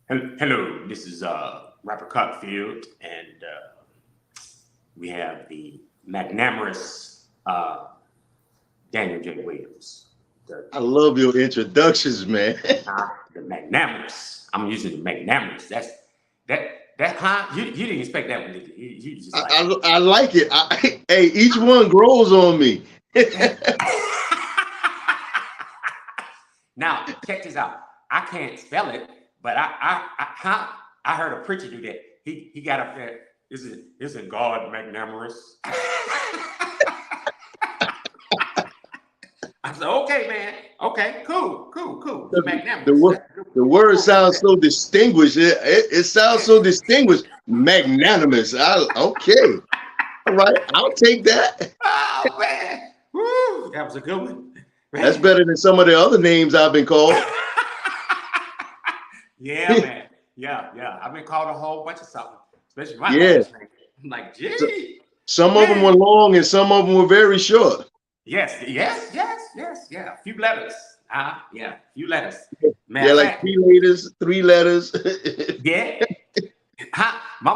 Hello, this is rapper Cockfield, and we have the magnanimous Daniel J. Williams. The, I love your introductions, man. the magnanimous. I'm using the magnanimous. That huh? You didn't expect that one, did you? You just I, like I, I like it. Hey, each one grows on me. now check this out. I can't spell it, but I heard a preacher do that. He got up there. Isn't God magnanimous? I said, okay, man. Okay, cool. He The, magnanimous. word, the word sounds so distinguished. It sounds so distinguished. Magnanimous. Okay. All right. I'll take that. Oh man. Woo, that was a good one. That's Man. better than some of the other names I've been called. Yeah, man. Yeah. I've been called a whole bunch of something, especially my Yeah. last name. I'm like, So, gee, some of them were man. long and some of them were very short. Yes. Yeah, a few letters. Yeah, a few letters. Yeah, Matter of like fact, 3 letters, 3 letters. yeah. My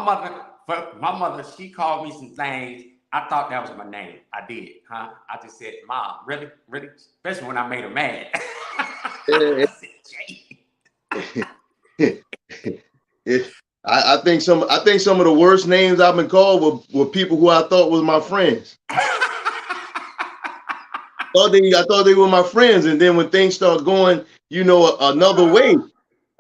mother, she called me some things. I thought that was my name. I did, huh? I just said, Mom, really? Especially when I made her mad. I said, I think some of the worst names I've been called were people who I thought was my friends. I thought they were my friends, and then when things start going, another way,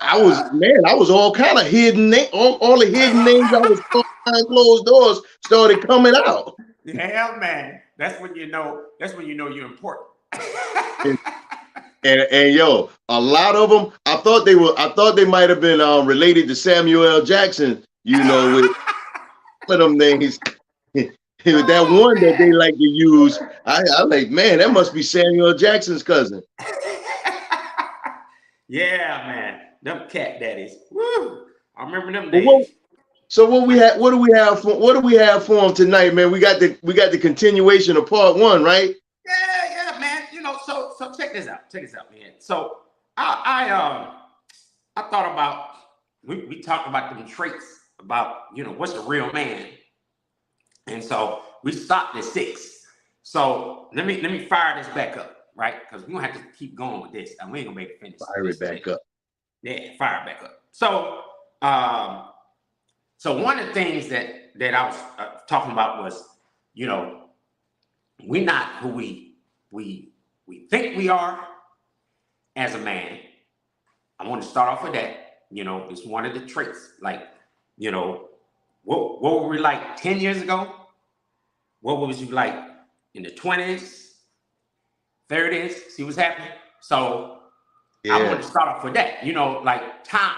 I was all kind of hidden all the hidden names I was calling behind closed doors started coming out. yeah, man. That's when you know. That's when you know you're important. And, and yo, a lot of them, I thought they might have been related to Samuel L. Jackson, with some of them names. With that Oh one that they man. like to use, I like, man, that must be Samuel Jackson's cousin. Yeah, man. Them cat daddies. Woo! I remember them But what days. so what do we have for them tonight, man? We got the continuation of part one, right? Yeah, man. So check this out. Man. So I thought about we talked about them traits about what's a real man, and so we stopped at 6. So let me fire this back up, right? Because we're gonna have to keep going with this, and we ain't gonna be able to finish Fire this it today. back up. Yeah, fire it back up. Um, so one of the things that I was talking about was, we're not who we think we are as a man. I want to start off with that. It's one of the traits. Like, what were we like 10 years ago? What was you like in the 20s, 30s? See what's happening? So I want Yeah, to start off with that. Like time.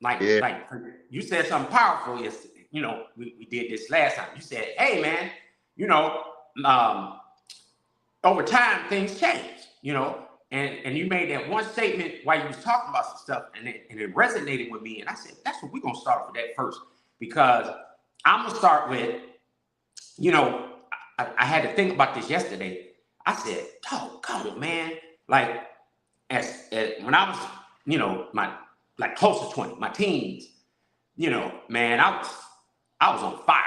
yeah, Like you said something powerful yesterday. We did this last time. You said, hey man, you know, um, over time things change, and you made that one statement while you was talking about some stuff, and it resonated with me. And I said, that's what we're gonna start with that first, because I'm gonna start with, you know, I had to think about this yesterday. I said, oh, come on, man. Like as when I was, my like close to 20, my teens, man, I was on fire.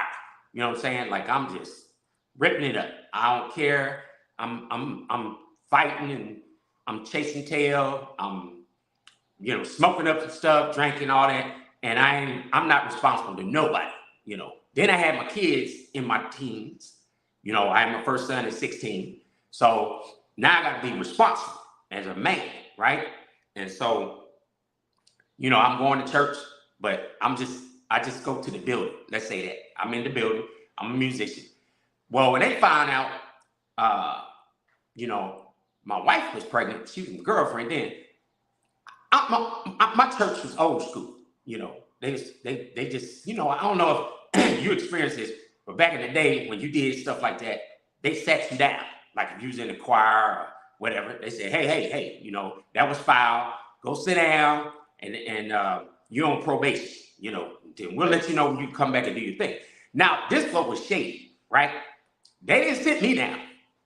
You know what I'm saying? Like I'm just ripping it up. I don't care. I'm fighting and I'm chasing tail. I'm smoking up some stuff, drinking all that, and I'm not responsible to nobody. Then I had my kids in my teens. I had my first son at 16. So now I got to be responsible as a man, right? And so I'm going to church, but I just go to the building. Let's say that I'm in the building. I'm a musician. Well, when they found out, uh, you know, my wife was pregnant. She was my girlfriend then. My church was old school. They just, I don't know if you experienced this, but back in the day when you did stuff like that, they sat you down. Like if you was in the choir or whatever, they said, hey, that was foul. Go sit down, and you're on probation. Then we'll let you know when you come back and do your thing. Now this folk was shady, right? They didn't sit me down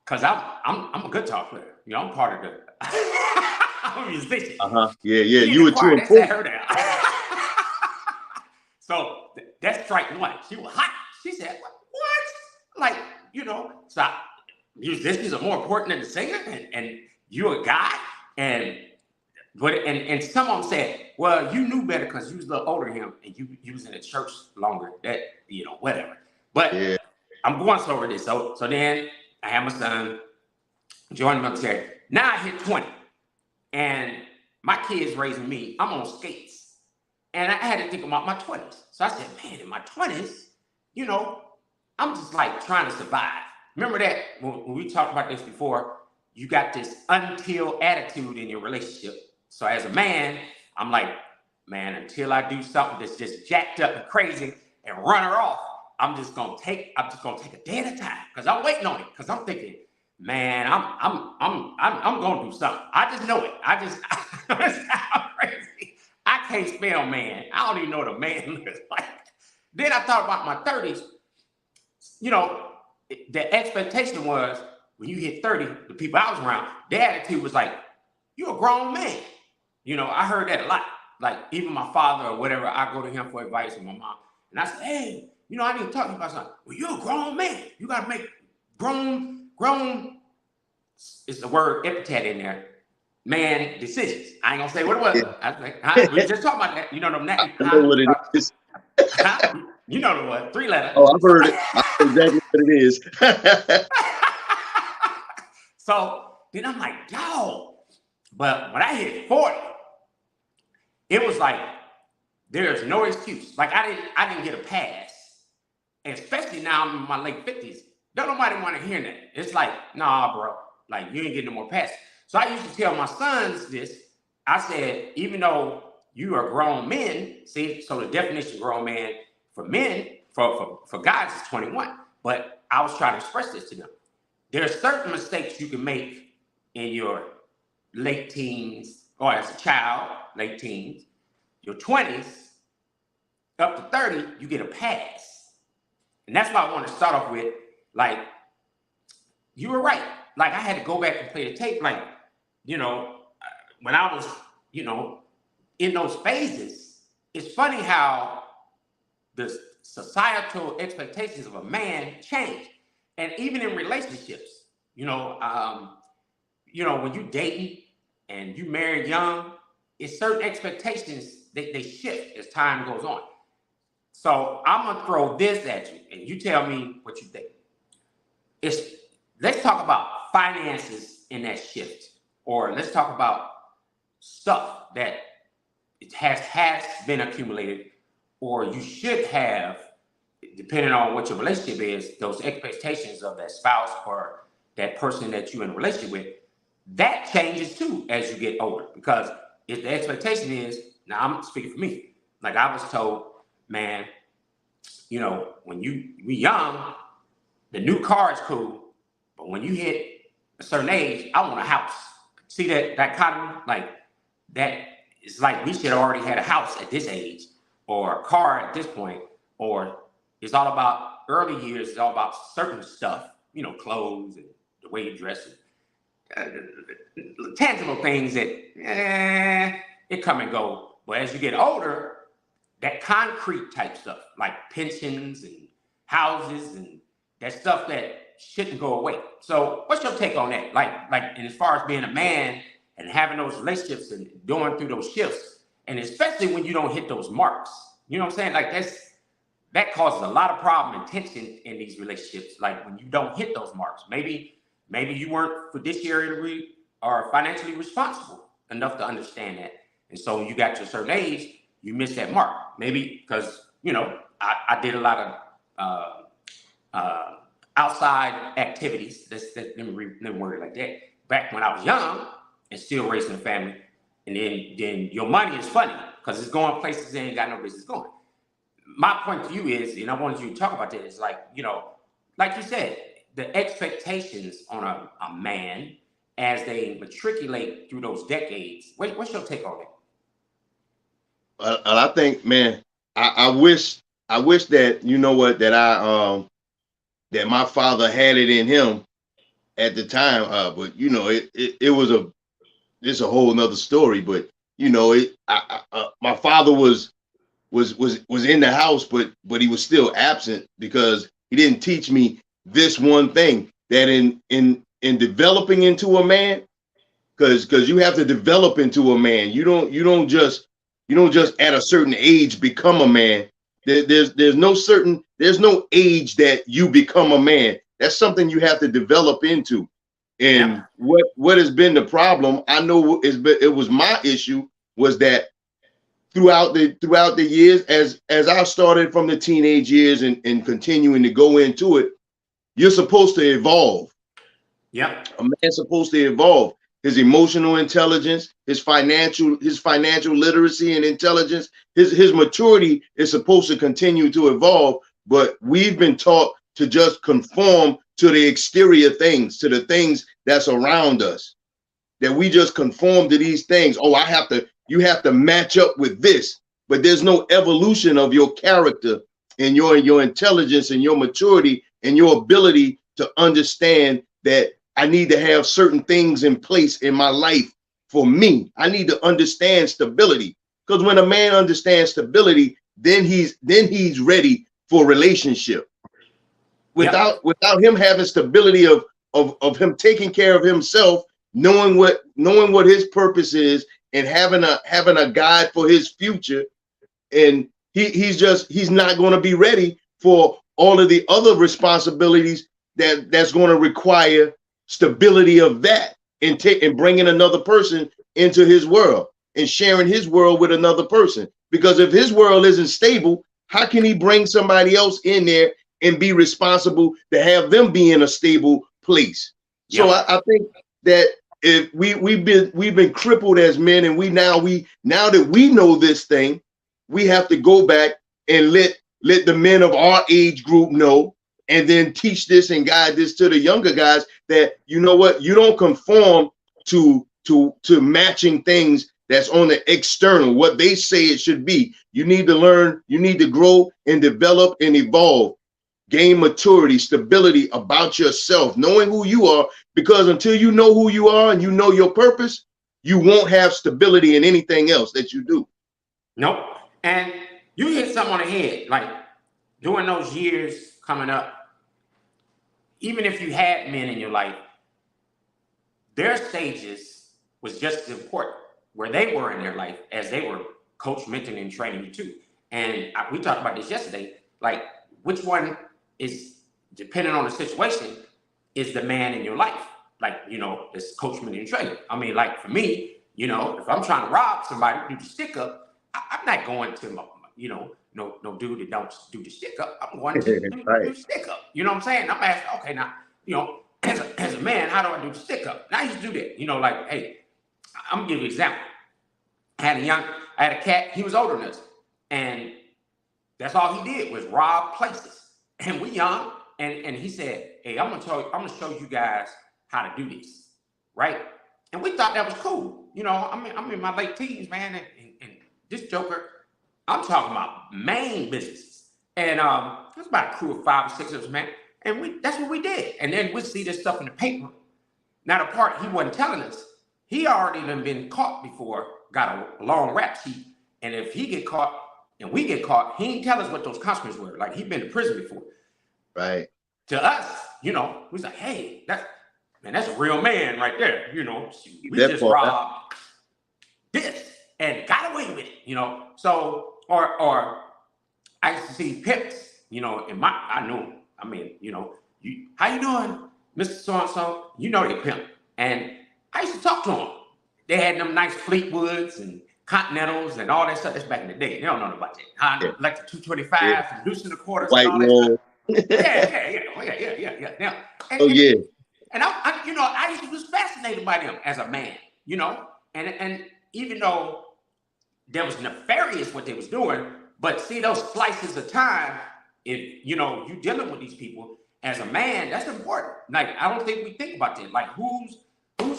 because I'm a guitar player. I'm part of the I'm a musician. yeah. He in You the were too choir, they sat important. her down. So that's strike one. She was hot. She said, what? Like, you know, so musicians are more important than the singer, and you're a guy. And some of them said, well, you knew better because you was a little older than him and you was in the church longer. That, you know, whatever. But Yeah. I'm going over this. So then I have my son, joined the military. Now I hit 20. And my kids raising me, I'm on skates. And I had to think about my 20s. So I said, man, in my 20s, you know, I'm just like trying to survive. Remember that when we talked about this before, you got this until attitude in your relationship. So as a man, I'm like, man, until I do something that's just jacked up and crazy and run her off, I'm just gonna take a day at a time because I'm waiting on it. Because I'm thinking, man, I'm gonna do something. I just know it. I'm crazy. I can't spell man. I don't even know what a man looks like. Then I thought about my 30s. You know, the expectation was when you hit 30, the people I was around, their attitude was like, you're a grown man. You know, I heard that a lot. Like even my father or whatever, I go to him for advice or my mom. And I said, hey, you know, I need to talk to you about something. Well, you're a grown man. You got to make grown, it's the word epithet in there, man decisions. I ain't going to say what it was. Yeah. I was like, we just talking about that. You know what I know what it is. You know what? 3 letters. Oh, I've heard it. I know exactly what it is. So then I'm like, yo. But when I hit 40, it was like, there's no excuse. Like I didn't get a pass. And especially now I'm in my late 50s. Don't nobody want to hear that. It's like, nah, bro. Like you ain't getting no more passes. So I used to tell my sons this. I said, even though you are grown men, see, so the definition of grown man for men, for guys is 21. But I was trying to express this to them. There are certain mistakes you can make in your late teens, or as a child, late teens, your 20s, up to 30, you get a pass. And that's why I want to start off with, like, you were right. Like, I had to go back and play the tape. Like, you know, when I was, you know, in those phases, it's funny how the societal expectations of a man change. And even in relationships, you know, when you dating and you marry young, it's certain expectations they shift as time goes on. So I'm gonna throw this at you, and you tell me what you think. Let's talk about finances in that shift, or let's talk about stuff that it has been accumulated, or you should have, depending on what your relationship is, those expectations of that spouse or that person that you're in a relationship with, that changes too as you get older. Because if the expectation is, now I'm speaking for me, like I was told, man, you know, when we young, the new car is cool, but when you hit a certain age, I want a house. See that dichotomy? Like that, it's like we should have already had a house at this age, or a car at this point, or it's all about early years, it's all about certain stuff, you know, clothes and the way you dress, tangible things that it come and go. But as you get older, that concrete type stuff, like pensions and houses and that stuff that shouldn't go away. So what's your take on that? Like, and as far as being a man and having those relationships and going through those shifts, and especially when you don't hit those marks, you know what I'm saying? Like that causes a lot of problem and tension in these relationships. Like when you don't hit those marks, maybe you weren't fiduciarily or financially responsible enough to understand that. And so when you got to a certain age, you missed that mark. Maybe because, you know, I did a lot of outside activities. Let me word it like that. Back when I was young and still raising a family, and then your money is funny because it's going places that ain't got no business going. My point to you is, and I wanted you to talk about this, is like, you know, like you said, the expectations on a man as they matriculate through those decades. What's your take on it? I think, man, I wish that, you know what, that that my father had it in him at the time. But you know, it's a whole nother story. But you know, my father was was in the house, but he was still absent because he didn't teach me this one thing, that in developing into a man, because you have to develop into a man. You don't just at a certain age become a man. There's no age that you become a man. That's something you have to develop into. And what has been the problem, I know it was my issue, was that throughout the years, as I started from the teenage years and continuing to go into it, you're supposed to evolve. Yep. A man's supposed to evolve his emotional intelligence, his financial literacy and intelligence, his maturity is supposed to continue to evolve. But we've been taught to just conform to the exterior things, to the things that's around us, that we just conform to these things. Oh, you have to match up with this, but there's no evolution of your character and your intelligence and your maturity and your ability to understand that I need to have certain things in place in my life for me. I need to understand stability, because when a man understands stability, then he's ready for relationship. Without him having stability of him taking care of himself, knowing what his purpose is, and having a guide for his future, and he's not going to be ready for all of the other responsibilities that's going to require stability of that, and bringing another person into his world and sharing his world with another person. Because if his world isn't stable, how can he bring somebody else in there and be responsible to have them be in a stable place? So I think that if we've been crippled as men, and now that we know this thing, we have to go back and let the men of our age group know, and then teach this and guide this to the younger guys, that you know what, you don't conform to matching things that's on the external, what they say it should be. You need to learn, you need to grow and develop and evolve, gain maturity, stability about yourself, knowing who you are, because until you know who you are and you know your purpose, you won't have stability in anything else that you do. Nope. And you hit something on the head, like during those years coming up, even if you had men in your life, their stages was just as important where they were in their life as they were coach, mentoring, and training you too. And we talked about this yesterday, like which one is, depending on the situation, is the man in your life. Like, this coach, mentoring, and training. I mean, like for me, if I'm trying to rob somebody, do the stick up, I'm not going to, no dude that don't do the stick up. I'm going to do the stick up. You know what I'm saying? I'm asking, okay, now, as a man, how do I do the stick up? Now I used to do that. Like, hey, I'm gonna give you an example. I had a cat, he was older than us. And that's all he did was rob places. And we young, and he said, hey, I'm gonna show you guys how to do this. Right? And we thought that was cool. I'm in my late teens, man, and this joker, I'm talking about main businesses. And it was about a crew of 5 or 6 of us, man. And that's what we did. And then we'd see this stuff in the paper. Now, the part he wasn't telling us, he already done been caught before, got a long rap sheet. And if he get caught and we get caught, he ain't tell us what those consequences were. Like, he'd been to prison before. Right. To us, we was like, hey, that's a real man right there. We just robbed this and got away with it, So, or I used to see pimps, I knew him. I mean, how you doing, Mr. So-and-so? They pimp. And I used to talk to them. They had them nice Fleetwoods and Continentals and all that stuff. That's back in the day. They don't know about that. Like the 225 and loosen the quarters and all that stuff. Yeah. And I used to be fascinated by them as a man, and even though there was nefarious what they was doing, but see those slices of time, if you dealing with these people as a man, that's important. Like, I don't think we think about that. Like, who's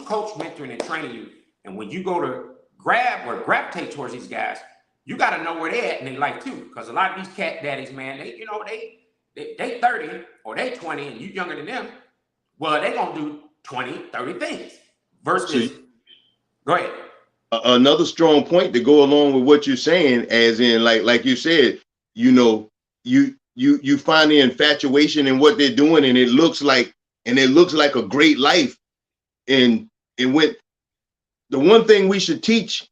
coach, mentoring, and training you? And when you go to grab or gravitate towards these guys, you got to know where they're at in their life too. Because a lot of these cat daddies, man, they 30 or they 20 and you younger than them. Well, they gonna do 20, 30 things versus. Go ahead. another strong point to go along with what you're saying, as in like you said, you know, you find the infatuation in what they're doing, and it looks like a great life. And when the one thing we should teach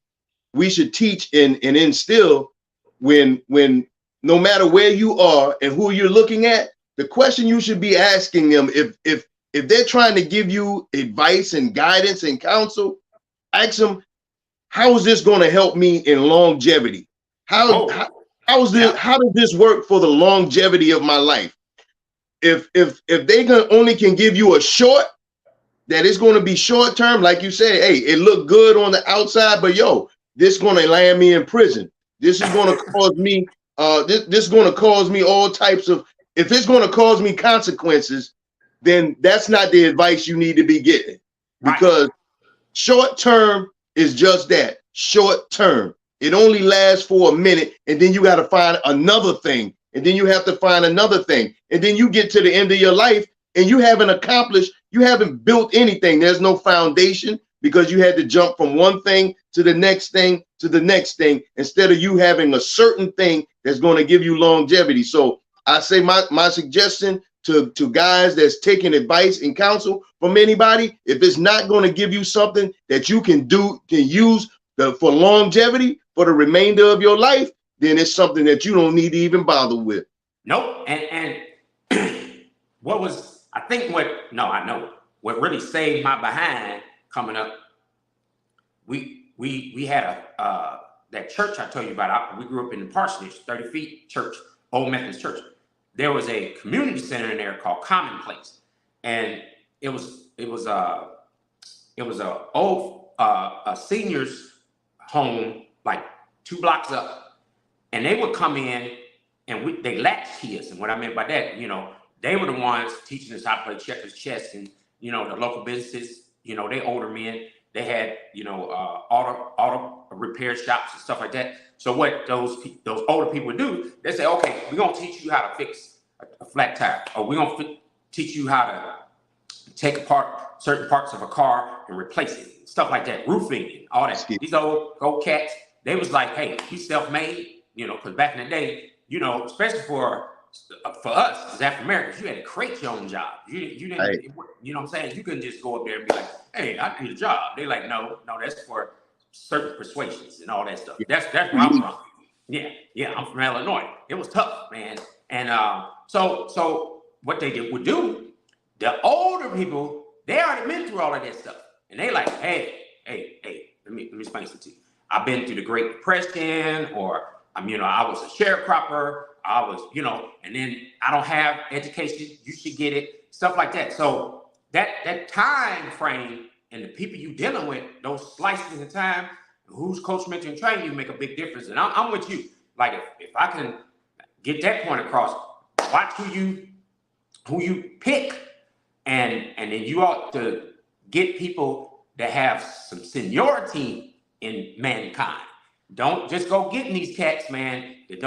and instill, when no matter where you are and who you're looking at, the question you should be asking them, if they're trying to give you advice and guidance and counsel, ask them, how is this going to help me in longevity? How does this work for the longevity of my life? If they only can give you a short, that it's going to be short term, like you said, hey, it looked good on the outside, but yo, this is going to land me in prison. This is going to cause me this is going to cause me all types of, if it's going to cause me consequences, then that's not the advice you need to be getting, because short term is just that, short term. It only lasts for a minute, and then you got to find another thing, and then you have to find another thing, and then you get to the end of your life and you haven't built anything. There's no foundation, because you had to jump from one thing to the next thing to the next thing, instead of you having a certain thing that's going to give you longevity. So I say my suggestion to guys that's taking advice and counsel from anybody, if it's not going to give you something that you can use for longevity for the remainder of your life, then it's something that you don't need to even bother with. Nope. And I know what really saved my behind coming up. We had that church I told you about. We grew up in the parsonage, 30 feet church, Old Methodist Church. There was a community center in there called Commonplace, and it was a seniors home like 2 blocks up, and they would come in and they latchkey us. And what I meant by that, they were the ones teaching us how to play checkers, chess, and the local businesses, they older men, they had auto repair shops and stuff like that. So what those older people do, they say, okay, we're gonna teach you how to fix a flat tire, or we're gonna teach you how to take apart certain parts of a car and replace it, stuff like that, roofing and all that. These old cats, they was like, hey, he's self-made, because back in the day, especially for us as African Americans, you had to create your own job. You didn't, right. You know what I'm saying? You couldn't just go up there and be like, hey, I need a job. They like, no, that's for certain persuasions and all that stuff. That's where I'm from. Yeah, I'm from Illinois. It was tough, man. And so what they would do, the older people, they already been through all of that stuff. And they like, hey, let me explain something to you. I've been through the Great Depression, or I was a sharecropper. I was, and then I don't have education. You should get it, stuff like that. So that time frame and the people you dealing with, those slices in time, who's coach, mentor, and training you make a big difference. And I'm with you. Like if I can get that point across, watch who you pick, and then you ought to get people that have some seniority in mankind. Don't just go getting these cats, man, that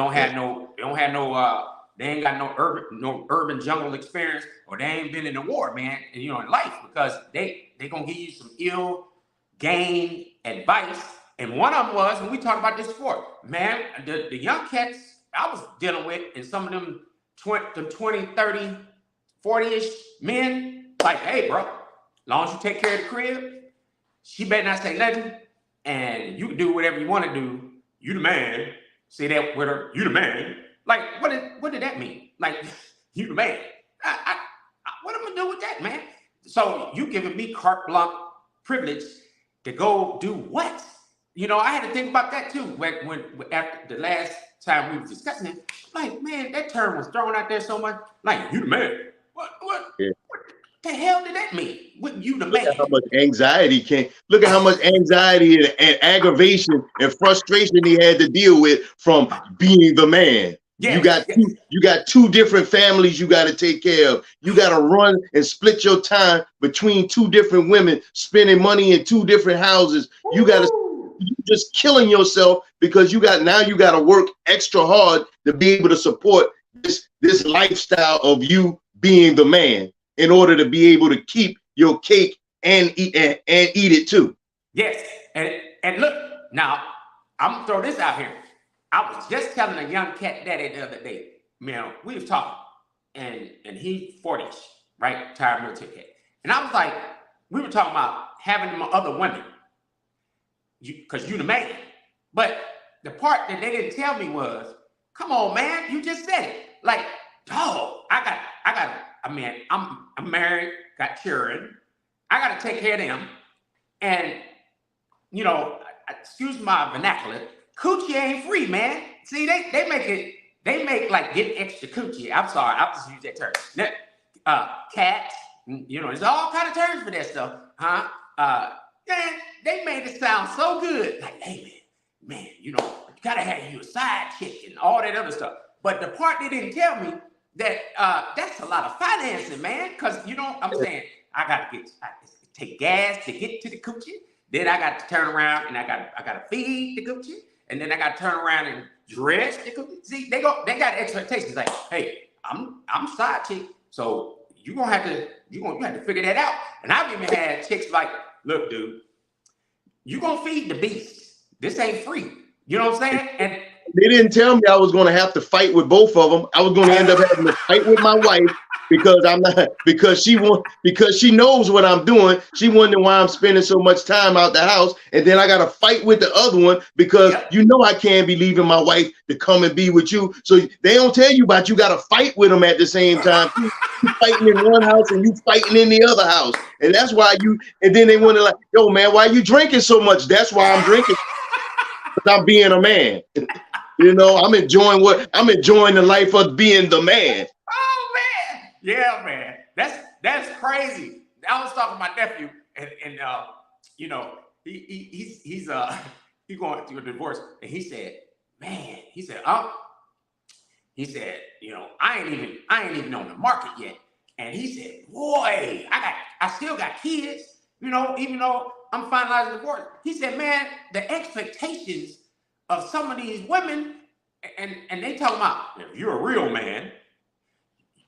they ain't got no urban jungle experience, or they ain't been in the war, man, and in life, because they gonna give you some ill gain advice. And one of them was, and we talked about this before, man, the young cats I was dealing with, and some of them 20, 30, 40-ish men, like, hey, bro, as long as you take care of the crib, she better not say nothing. And you can do whatever you want to do. You the man. Say that with her. You the man. Like, what did that mean? Like, you the man. What am I gonna do with that, man? So you giving me carte blanche privilege to go do what? I had to think about that too. When after the last time we were discussing it, like, man, that term was thrown out there so much. Like, you the man. What? Yeah. What the hell did that mean? What, you the man? Look at how much anxiety Look at how much anxiety and aggravation and frustration he had to deal with from being the man. Yes, you got two different families you got to take care of. You got to run and split your time between 2 different women, spending money in 2 different houses. You just killing yourself because you got to work extra hard to be able to support this lifestyle of you being the man, in order to be able to keep your cake and eat it too. Yes, and look, Now, I'm gonna throw this out here. I was just telling a young cat daddy the other day, man, we was talking, and he 40ish, right? Retired military cat. And I was like, we were talking about having other women, because you the man. But the part that they didn't tell me was, come on, man, you just said it. Like, dog, I mean, I'm married, got children. I got to take care of them. And, you know, excuse my vernacular, coochie ain't free, man. See, they make like getting extra coochie. I'm sorry, I'll just use that term. Cats, you know, there's all kind of terms for that stuff, huh? Man, they made it sound so good. Like, hey, man, you know, you gotta have you a side chick and all that other stuff. But the part they didn't tell me that that's a lot of financing, man. Because, you know, I'm saying I take gas to get to the coochie. Then I got to turn around and I got to feed the coochie. And then I got to turn around and dress the coochie. See, they got expectations like, hey, I'm side chick, so you have to figure that out. And I've even had chicks like, look, dude, you gonna feed the beast. This ain't free. You know what I'm saying? And they didn't tell me I was going to have to fight with both of them. I was going to end up having to fight with my wife because she knows what I'm doing. She wondering why I'm spending so much time out the house. And then I got to fight with the other one because you know I can't be leaving my wife to come and be with you. So they don't tell you about you got to fight with them at the same time. You fighting in one house and you fighting in the other house. And that's why and then they wonder like, yo, man, why you drinking so much? That's why I'm drinking. I'm being a man. You know, I'm enjoying the life of being the man. Oh man, yeah, man, that's crazy. I was talking to my nephew, and you know, he's going through a divorce, and he said, you know, I ain't even on the market yet, and he said, boy, I still got kids, you know, even though I'm finalizing the divorce. He said, man, the expectations of some of these women, and they talking about, if you're a real man,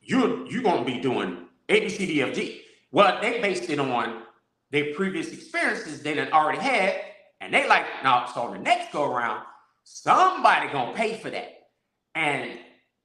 you're gonna be doing A, B, C, D, F, G. Well, they based it on their previous experiences they done already had, and they like, now, so the next go around, somebody gonna pay for that. And,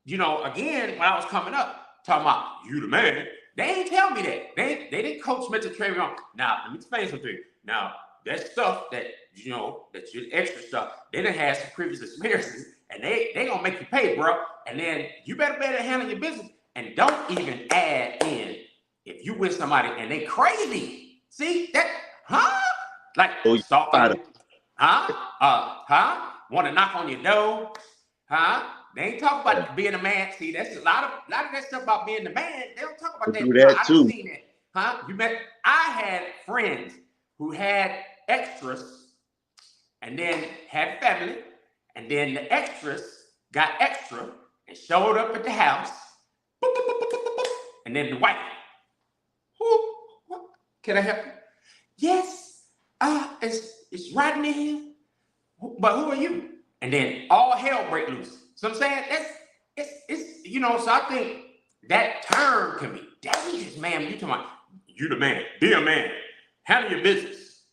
you know, again, when I was coming up, talking about, you the man, they ain't tell me that. They didn't coach mental training on. Now, let me explain something to you. Now, that stuff that, you know, that's your extra stuff, they done had some previous experiences, and they gonna make you pay, bro. And then you better handle your business, and don't even add in if you with somebody and they crazy. See that? Huh? Like stalking? Want to knock on your door? Huh? They ain't talk about being a man. See, that's a lot of that stuff about being the man. They don't talk about that. I done seen that. Huh? I had friends who had extras and then had family, and then the extras got extra and showed up at the house. Boop, boop, boop, boop, boop, and then the wife, what? Can I help you? Yes, it's riding in here. But who are you? And then all hell break loose. So I'm saying it's you know, so I think that term can be dangerous, man. You talking about you the man, be a man, handle your business.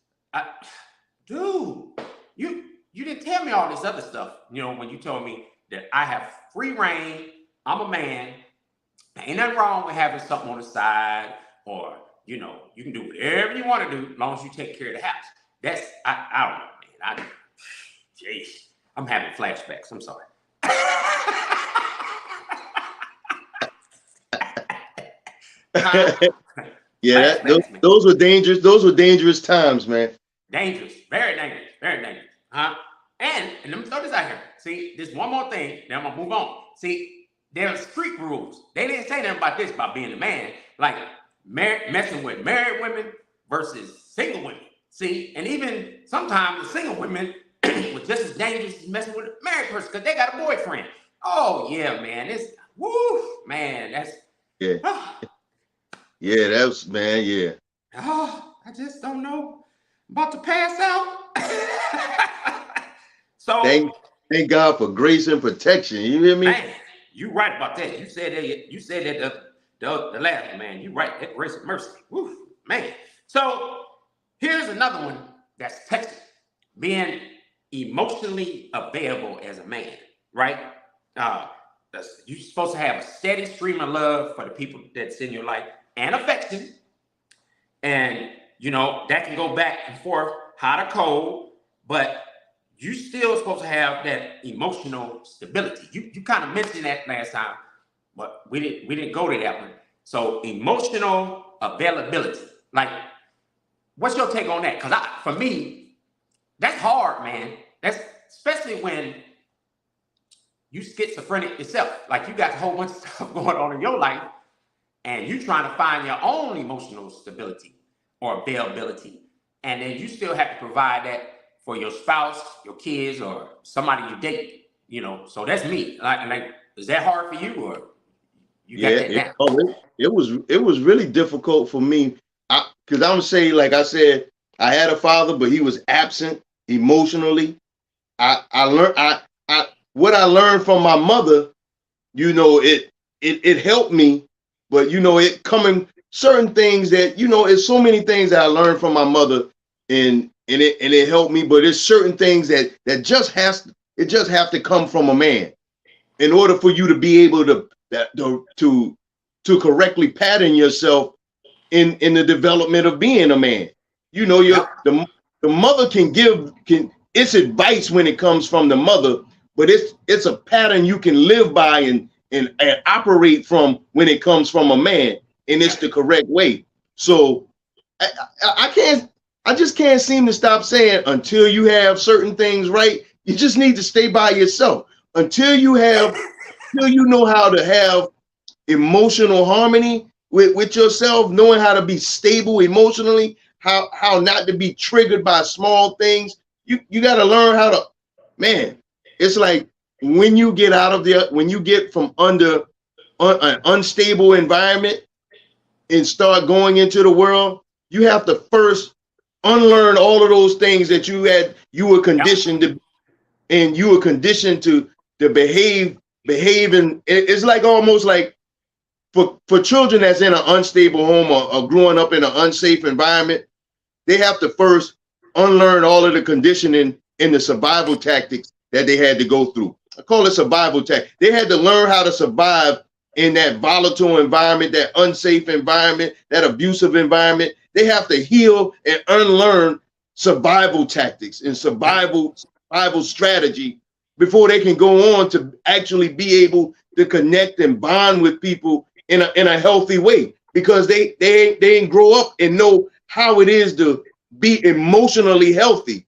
Dude, you didn't tell me all this other stuff, you know, when you told me that I have free reign, I'm a man, ain't nothing wrong with having something on the side, or, you know, you can do whatever you want to do as long as you take care of the house. That's, I don't know, man. Jeez, I'm having flashbacks. I'm sorry. Yeah, those were dangerous. Those were dangerous times, man. Dangerous, very dangerous, very dangerous. And let me throw this out here. See, this one more thing, then I'm gonna move on. See, there's street rules. They didn't say nothing about this, about being a man, like messing with married women versus single women. See, and even sometimes the single women was just as dangerous as messing with a married person because they got a boyfriend. Oh yeah, man, it's man, that's yeah, that was, man, yeah. Oh, I just don't know. I'm about to pass out. So thank God for grace and protection. You hear me? Man, you right about that. You said that the last one, man. You right. That grace and mercy. Woo, man. So here's another one that's Texas. Being emotionally available as a man, right? Uh, you're supposed to have a steady stream of love for the people that's in your life and affection. And, that can go back and forth, hot or cold, but you still supposed to have that emotional stability. You kind of mentioned that last time, but we didn't go to that one. So emotional availability. Like, what's your take on that? Because for me, that's hard, man. That's especially when you schizophrenic yourself. Like, you got a whole bunch of stuff going on in your life, and you trying to find your own emotional stability or availability, and then you still have to provide that for your spouse, your kids, or somebody you date. So that's me. Like, is that hard for you, or you got Yeah, that down? it was really difficult for me. Because I'm saying, like I said, I had a father, but he was absent emotionally. I learned I what I learned from my mother, it helped me, but it coming certain things that it's so many things that I learned from my mother, and it helped me, but it's certain things that just have to come from a man in order for you to be able to correctly pattern yourself in the development of being a man. Yep. The mother can it's advice when it comes from the mother, but it's a pattern you can live by and operate from when it comes from a man, and it's the correct way. So I just can't seem to stop saying, until you have certain things right, you just need to stay by yourself until you know how to have emotional harmony with yourself, knowing how to be stable emotionally, how not to be triggered by small things. You got to learn how to, man. It's like when you get from under an unstable environment and start going into the world, you have to first unlearn all of those things that you were conditioned to, and you were conditioned to behave. And it's like almost like for children that's in an unstable home or growing up in an unsafe environment, they have to first unlearn all of the conditioning and the survival tactics that they had to go through. I call it survival tactics. They had to learn how to survive in that volatile environment, that unsafe environment, that abusive environment. They have to heal and unlearn survival tactics and survival strategy before they can go on to actually be able to connect and bond with people in a healthy way, because they didn't grow up and know how it is to be emotionally healthy.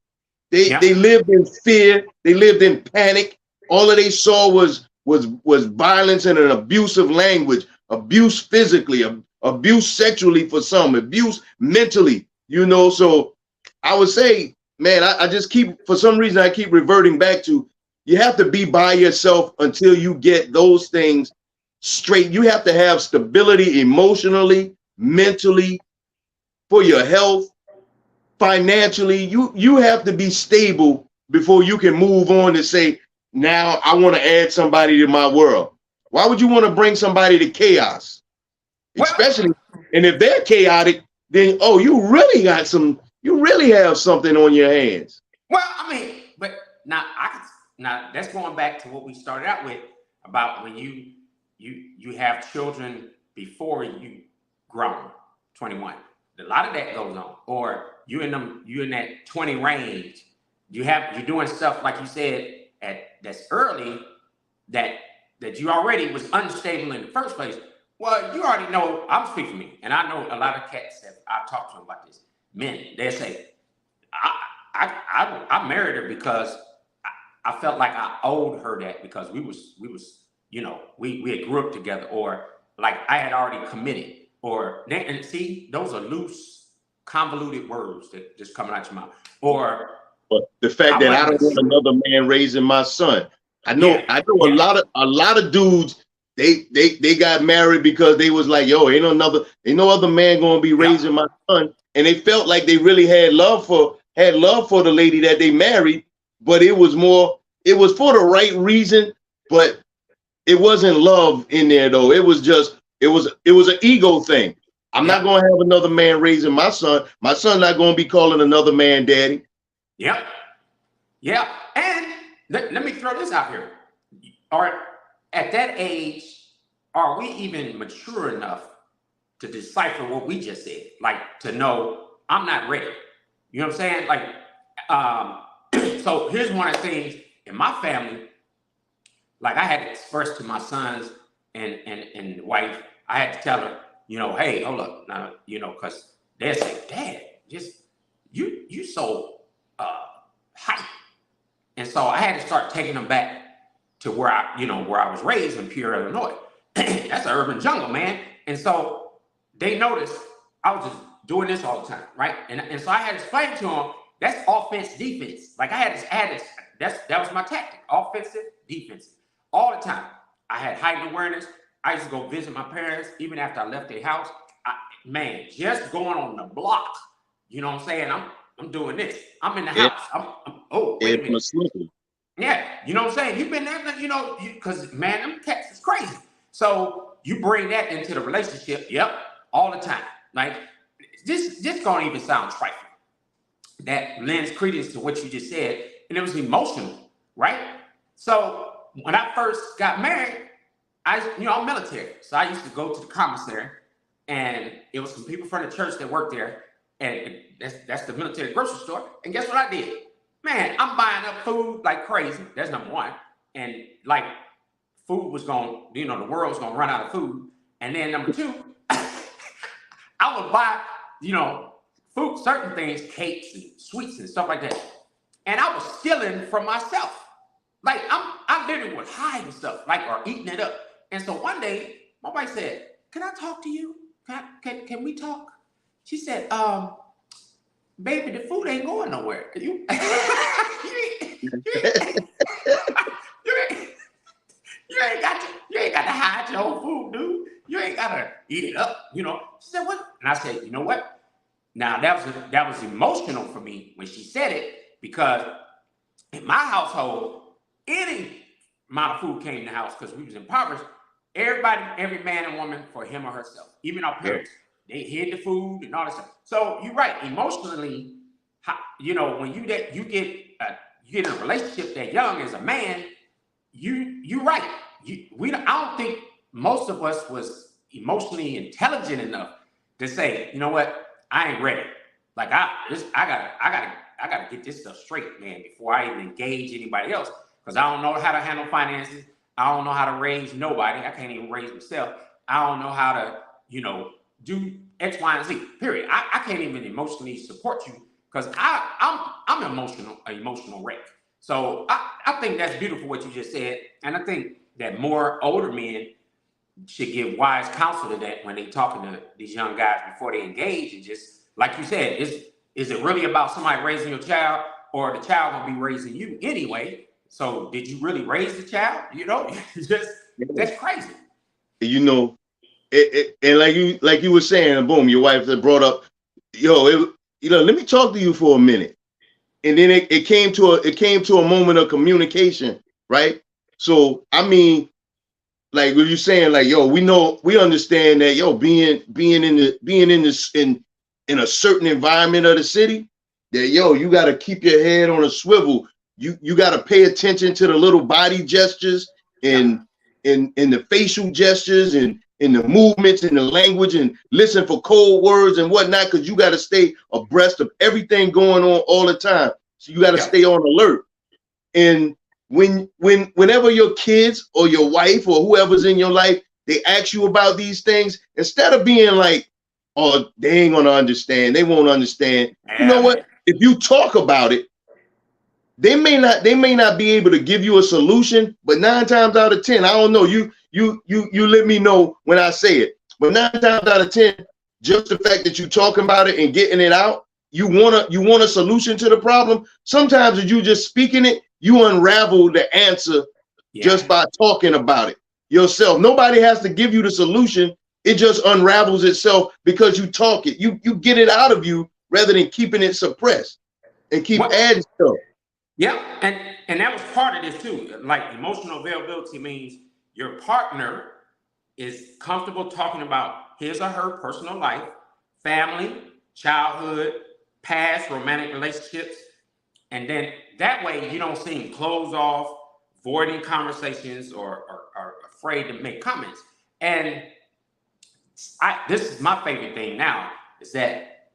They lived in fear, they lived in panic. All of they saw was violence and an abusive language, abuse physically, abuse sexually for some, abuse mentally, So I would say, man, I just for some reason I keep reverting back to, you have to be by yourself until you get those things straight. You have to have stability emotionally, mentally, for your health, financially. You have to be stable before you can move on to say, now I want to add somebody to my world. Why would you want to bring somebody to chaos? Especially, and if they're chaotic, then you really have something on your hands. Well, I mean, but now that's going back to what we started out with about when you have children before you grown 21. A lot of that goes on, or you in that 20 range. You're doing stuff like you said that's early that you already was unstable in the first place. Well, you already know. I'm speaking for me, and I know a lot of cats that I've talked to them about this. Men, they say, I married her because I felt like I owed her that, because we was we had grew up together, or like I had already committed, and see, those are loose, convoluted words that just coming out your mouth. Or but the fact that I don't want another man raising my son. I know a lot of dudes, they got married because they was like, yo, ain't no other man gonna be raising my son, and they felt like they really had love for the lady that they married, but it was for the right reason, but it wasn't love in there though. It was an ego thing. I'm not gonna have another man raising my son. My son's not gonna be calling another man daddy. Yep. Yeah. And let me throw this out here. Are at that age, are we even mature enough to decipher what we just said? Like to know I'm not ready. You know what I'm saying? Like, so here's one of the things in my family. Like I had to express to my sons and wife. I had to tell her, hey, hold up, now, because they say, Dad, just you so uh, hype. And so I had to start taking them back to where I was raised in Pierre, Illinois. That's an urban jungle, man. And so they noticed I was just doing this all the time, right? And so I had to explain to them that's offense, defense. Like I had to that was my tactic, offensive, defensive, all the time. I had heightened awareness. I used to go visit my parents even after I left their house. Man, just going on the block. You know what I'm saying? I'm doing this. I'm in the house. Oh, wait a minute. Yeah, you know what I'm saying? You've been there, because man, them cats is crazy. So you bring that into the relationship, yep, all the time. Like this gonna even sound trifling. That lends credence to what you just said, and it was emotional, right? So when I first got married, I'm military, so I used to go to the commissary, and it was some people from the church that worked there, and that's the military grocery store. And guess what I did? Man, I'm buying up food like crazy. That's number one. And like food was going, the world was going to run out of food. And then number two, I would buy, food, certain things, cakes and sweets and stuff like that. And I was stealing from myself. Like I literally would hide and stuff, like, or eating it up. And so one day, my wife said, "Can I talk to you? Can we talk?" She said, "Baby, the food ain't going nowhere. You, you ain't got to hide your own food, dude. You ain't got to eat it up, She said, "What?" And I said, "You know what? Now that was emotional for me when she said it, because in my household, any amount of food came in the house because we was impoverished. Everybody, every man and woman for him or herself, even our parents, they hid the food and all that stuff. So you're right, emotionally, when you get in a relationship that young as a man, you're right. I don't think most of us was emotionally intelligent enough to say, you know what, I ain't ready. Like I gotta get this stuff straight, man, before I even engage anybody else, because I don't know how to handle finances. I don't know how to raise nobody. I can't even raise myself. I don't know how to, do X, Y, and Z. Period. I can't even emotionally support you because I'm an emotional wreck. So I think that's beautiful what you just said, and I think that more older men should give wise counsel to that when they talking to these young guys before they engage, and just like you said, is it really about somebody raising your child, or the child gonna be raising you anyway? So did you really raise the child? That's crazy. And like you were saying, boom, your wife that brought up, let me talk to you for a minute. And then it came to a moment of communication, right? So I mean, like what you saying, like, we understand that, being in a certain environment of the city, that you got to keep your head on a swivel. You got to pay attention to the little body gestures and the facial gestures and in the movements and the language, and listen for code words and whatnot, because you got to stay abreast of everything going on all the time. So you got to stay on alert. And whenever your kids or your wife or whoever's in your life, they ask you about these things, instead of being like, "Oh, they ain't gonna understand, they won't understand." You know what? If you talk about it, they may not be able to give you a solution, but 9 times out of 10, I don't know, you let me know when I say it. But 9 times out of 10, just the fact that you're talking about it and getting it out, you want a solution to the problem. Sometimes if you just speaking it, you unravel the answer just by talking about it yourself. Nobody has to give you the solution. It just unravels itself because you talk it. You get it out of you rather than keeping it suppressed and keep adding stuff. Yeah, and that was part of this too. Like, emotional availability means your partner is comfortable talking about his or her personal life, family, childhood, past romantic relationships, And then that way you don't seem closed off, avoiding conversations, or afraid to make comments. And this is my favorite thing now is that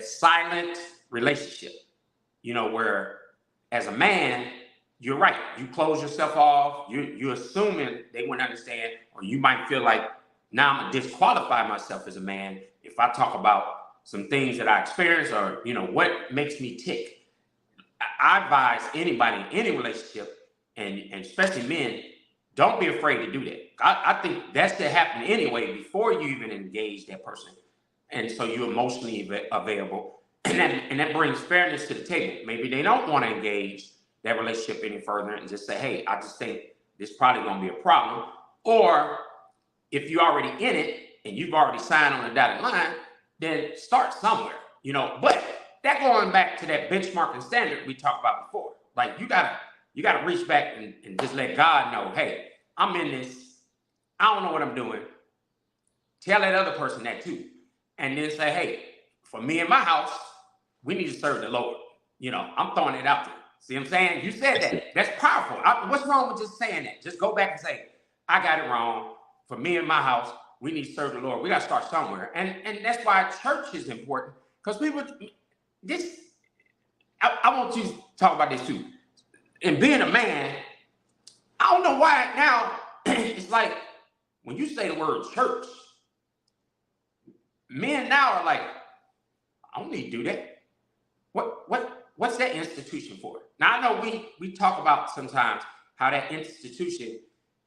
silent relationship, where as a man, you're right. You close yourself off. You're assuming they wouldn't understand, or you might feel like now I'm gonna disqualify myself as a man if I talk about some things that I experience, or what makes me tick. I advise anybody in any relationship, and especially men, don't be afraid to do that. I think that should happen anyway before you even engage that person, and so you're emotionally available, and that brings fairness to the table. Maybe they don't want to engage that relationship any further and just say, hey, I just think this is probably going to be a problem. Or if you're already in it and you've already signed on the dotted line, then start somewhere, But that going back to that benchmarking standard we talked about before, like you gotta reach back and just let God know, hey, I'm in this. I don't know what I'm doing. Tell that other person that too, and then say, hey, for me and my house, we need to serve the Lord. I'm throwing it out there. See what I'm saying? You said that. That's powerful. What's wrong with just saying that? Just go back and say, I got it wrong. For me and my house, we need to serve the Lord. We got to start somewhere. And that's why church is important. Because people, I want you to talk about this too. And being a man, I don't know why now it's like when you say the word church, men now are like, I don't need to do that. What's that institution for? Now I know we talk about sometimes how that institution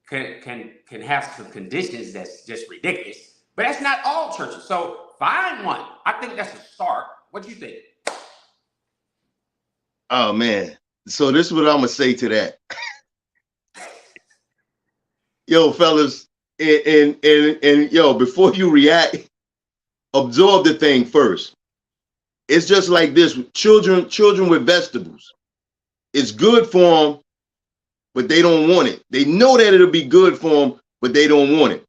can have some conditions that's just ridiculous, but that's not all churches. So find one. I think that's a start. What do you think? Oh man. So this is what I'm gonna say to that. Yo, fellas, and yo, before you react, absorb the thing first. It's just like this: children with vegetables. It's good for them, but they don't want it. They know that it'll be good for them, but they don't want it.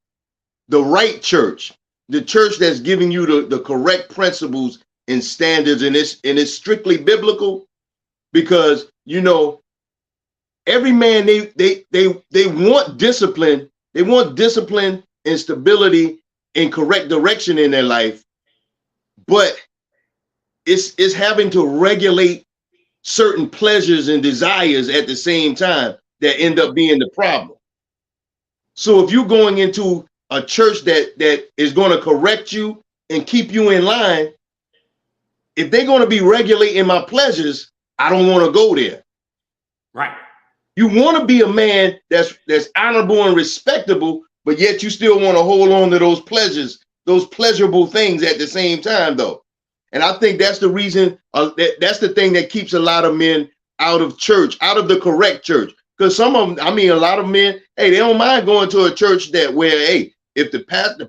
The right church, the church that's giving you the correct principles and standards, and it's strictly biblical, because every man they want discipline. They want discipline and stability and correct direction in their life, but it's having to regulate certain pleasures and desires at the same time that end up being the problem. So if you're going into a church that is going to correct you and keep you in line, if they're going to be regulating my pleasures, I don't want to go there. Right. You want to be a man that's honorable and respectable, but yet you still want to hold on to those pleasures, those pleasurable things at the same time, though. And I think that's the reason, that's the thing that keeps a lot of men out of church, out of the correct church. Because some of them, a lot of men, hey, they don't mind going to a church where, hey, if the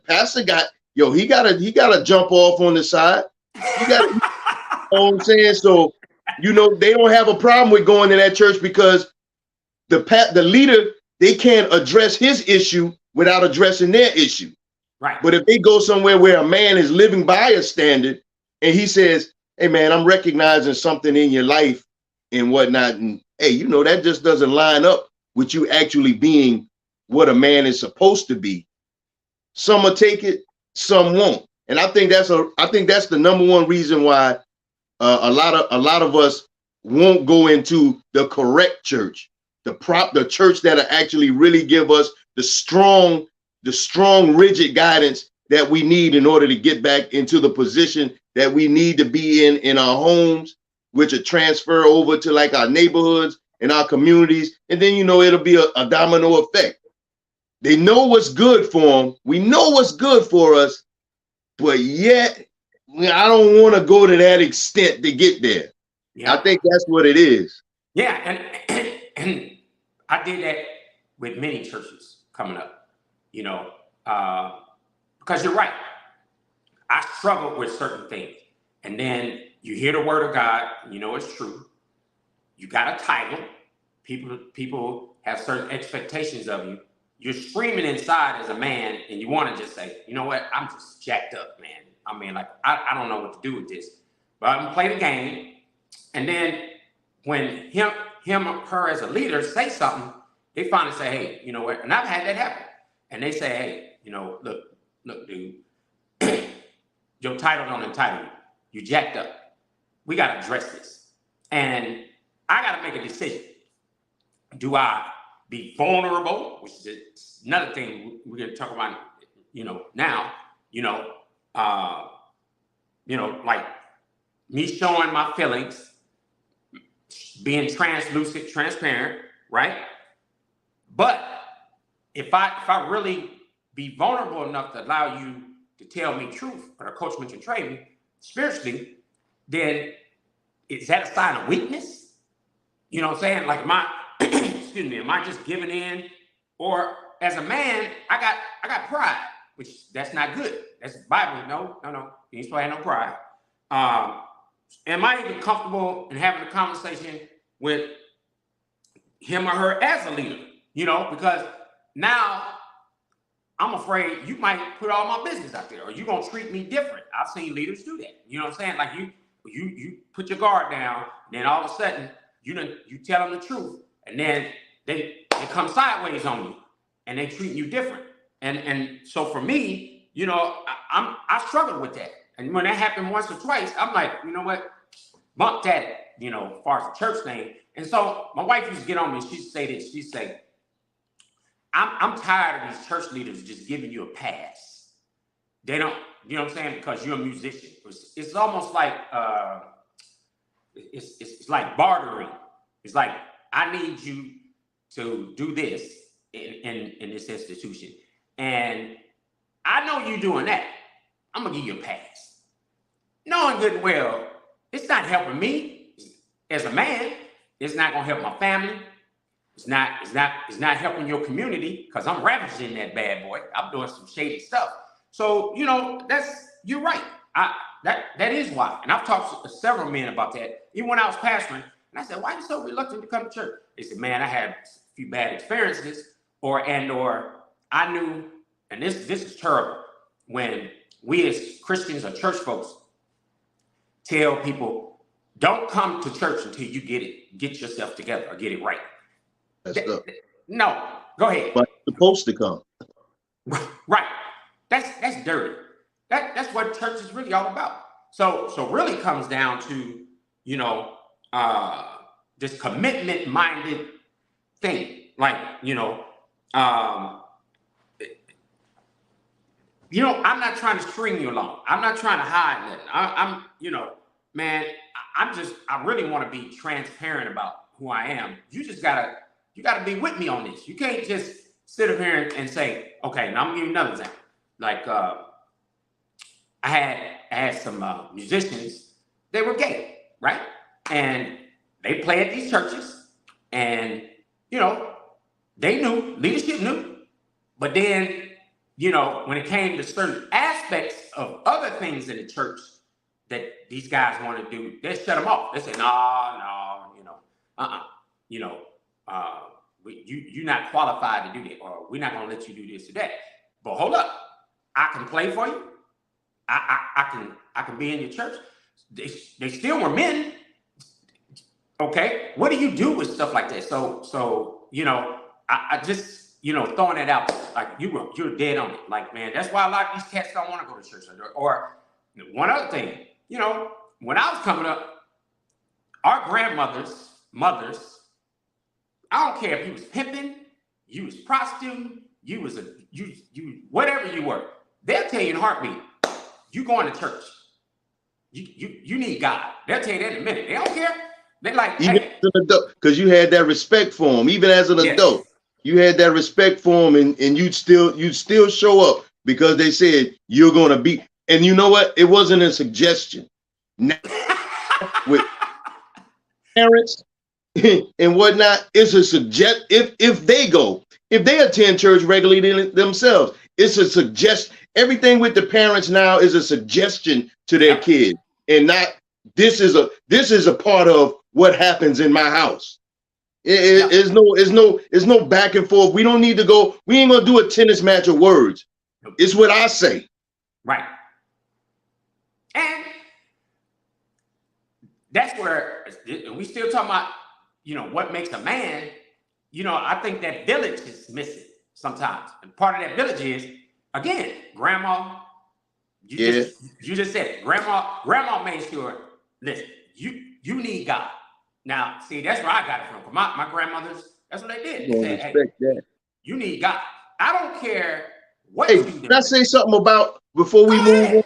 pastor got, he gotta jump off on the side. You got, you know what I'm saying? So, they don't have a problem with going to that church because the leader, they can't address his issue without addressing their issue. Right. But if they go somewhere where a man is living by a standard and he says, hey man, I'm recognizing something in your life and whatnot, and hey, that just doesn't line up with you actually being what a man is supposed to be. Some will take it, some won't. And I think that's the number one reason why a lot of us won't go into the correct church, the church that'll actually really give us the strong, rigid guidance that we need in order to get back into the position that we need to be in our homes, which will transfer over to like our neighborhoods and our communities. And then, it'll be a domino effect. They know what's good for them. We know what's good for us, but yet I don't want to go to that extent to get there. Yeah. I think that's what it is. Yeah. And I did that with many churches coming up, because you're right. I struggled with certain things. And then you hear the word of God, it's true. You got a title. People have certain expectations of you. You're screaming inside as a man, and you want to just say, you know what? I'm just jacked up, man. I don't know what to do with this. But I'm going to play the game. And then when him or her as a leader say something, they finally say, hey, you know what? And I've had that happen. And they say, hey, you know, look, dude, your title don't entitle you. You jacked up. We got to address this. And I got to make a decision. Do I be vulnerable, which is another thing we're going to talk about, you know, now, like me showing my feelings, being transparent, right? But if I really be vulnerable enough to allow you to tell me truth, or coach me to train me spiritually, then is that a sign of weakness? You know what I'm saying? Like, excuse me, am I just giving in? Or as a man, I got pride, which that's not good. That's the Bible. No. You ain't supposed to have no pride. Am I even comfortable in having a conversation with him or her as a leader? You know, because now I'm afraid you might put all my business out there, or you're gonna treat me different. I've seen leaders do that. You know what I'm saying? Like you put your guard down, and then all of a sudden you tell them the truth, and then they come sideways on you, and they treat you different. And so for me, you know, I struggled with that. And when that happened once or twice, I'm like, you know what, bump that, you know, as far as the church thing. And so my wife used to get on me. She'd say this. She'd say, I'm tired of these church leaders just giving you a pass. They don't, you know what I'm saying? Because you're a musician. It's almost like it's like bartering. It's like, I need you to do this in this institution, and I know you doing that. I'm gonna give you a pass, knowing good and well it's not helping me as a man. It's not gonna help my family. It's not helping your community, because I'm ravaging that bad boy. I'm doing some shady stuff. So, you know, you're right. That is why. And I've talked to several men about that, even when I was pastoring. And I said, why are you so reluctant to come to church? They said, man, I had a few bad experiences, or I knew, and this is terrible, when we as Christians or church folks tell people, don't come to church until you get yourself together or get it right. No, go ahead. But you're supposed to come. Right. That's dirty. That's what church is really all about. So really comes down to, you know, this commitment-minded thing. Like, you know, I'm not trying to string you along. I'm not trying to hide nothing. I'm, you know, man, I really want to be transparent about who I am. You gotta be with me on this. You can't just sit up here and say, okay, now I'm gonna give you another example. Like, I had some musicians. They were gay, right? And they play at these churches, and, you know, they knew, leadership knew, but then, you know, when it came to certain aspects of other things in the church that these guys want to do, they shut them off. They say, no, you know, you know, you're not qualified to do that, or we're not going to let you do this or that. But hold up, I can play for you. I can be in your church. They still were men. Okay, what do you do with stuff like that? So you know, I just, you know, throwing that out, like you're dead on it. Like, man, that's why a lot of these cats don't want to go to church. Or one other thing, you know, when I was coming up, our mothers, I don't care if you was pimping, you was prostituting, you whatever you were, they'll tell you in a heartbeat, you going to church. You need God. They'll tell you that in a minute. They don't care. They're like, even hey, as an adult, because you had that respect for him. Even as an adult, you had that respect for him, and you'd still show up because they said you're gonna be. And you know what? It wasn't a suggestion. Now, with parents and whatnot, it's a suggest. If they attend church regularly themselves, it's a suggest. Everything with the parents now is a suggestion to their kids, and not this is a part of what happens in my house. It's no back and forth. We don't need to go. We ain't gonna do a tennis match of words. It's what I say. Right. And that's where we still talking about, what makes a man. I think that village is missing sometimes. And part of that village is, again, grandma, Yeah. you just said it. Grandma made sure, listen, you need God. Now, see, that's where I got it from. My grandmothers, that's what they did. They said, hey, That. you need God. I don't care what Hey, you can do. I say something about before we Go move ahead.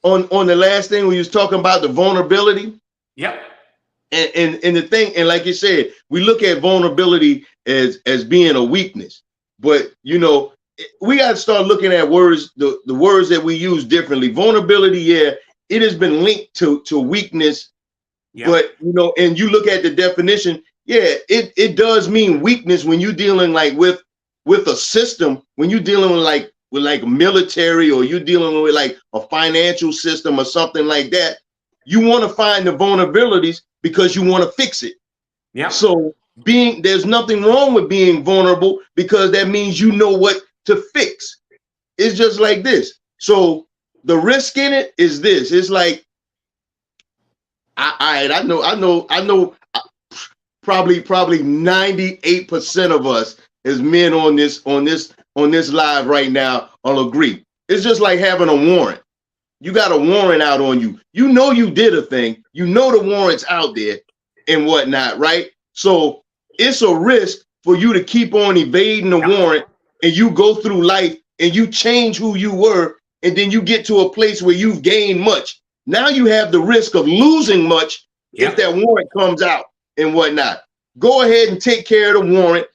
on the last thing we was talking about the vulnerability? Yep. And the thing, and like you said, we look at vulnerability as being a weakness, but we got to start looking at words, the words that we use differently. Vulnerability, yeah, it has been linked to weakness, Yep. but and you look at the definition, yeah, it does mean weakness when you're dealing like with a system, when you're dealing with like military, or you're dealing with like a financial system or something like that. You want to find the vulnerabilities because you want to fix it. Yep. So there's nothing wrong with being vulnerable, because that means you know what to fix. It's just like this. So the risk in it is this. It's like, I know probably 98% of us as men on this live right now will agree. It's just like having a warrant. You got a warrant out on you. You know you did a thing. You know the warrant's out there and whatnot, right? So it's a risk for you to keep on evading the warrant, and you go through life and you change who you were, and then you get to a place where you've gained much. Now you have the risk of losing much if that warrant comes out and whatnot. Go ahead and take care of the warrant.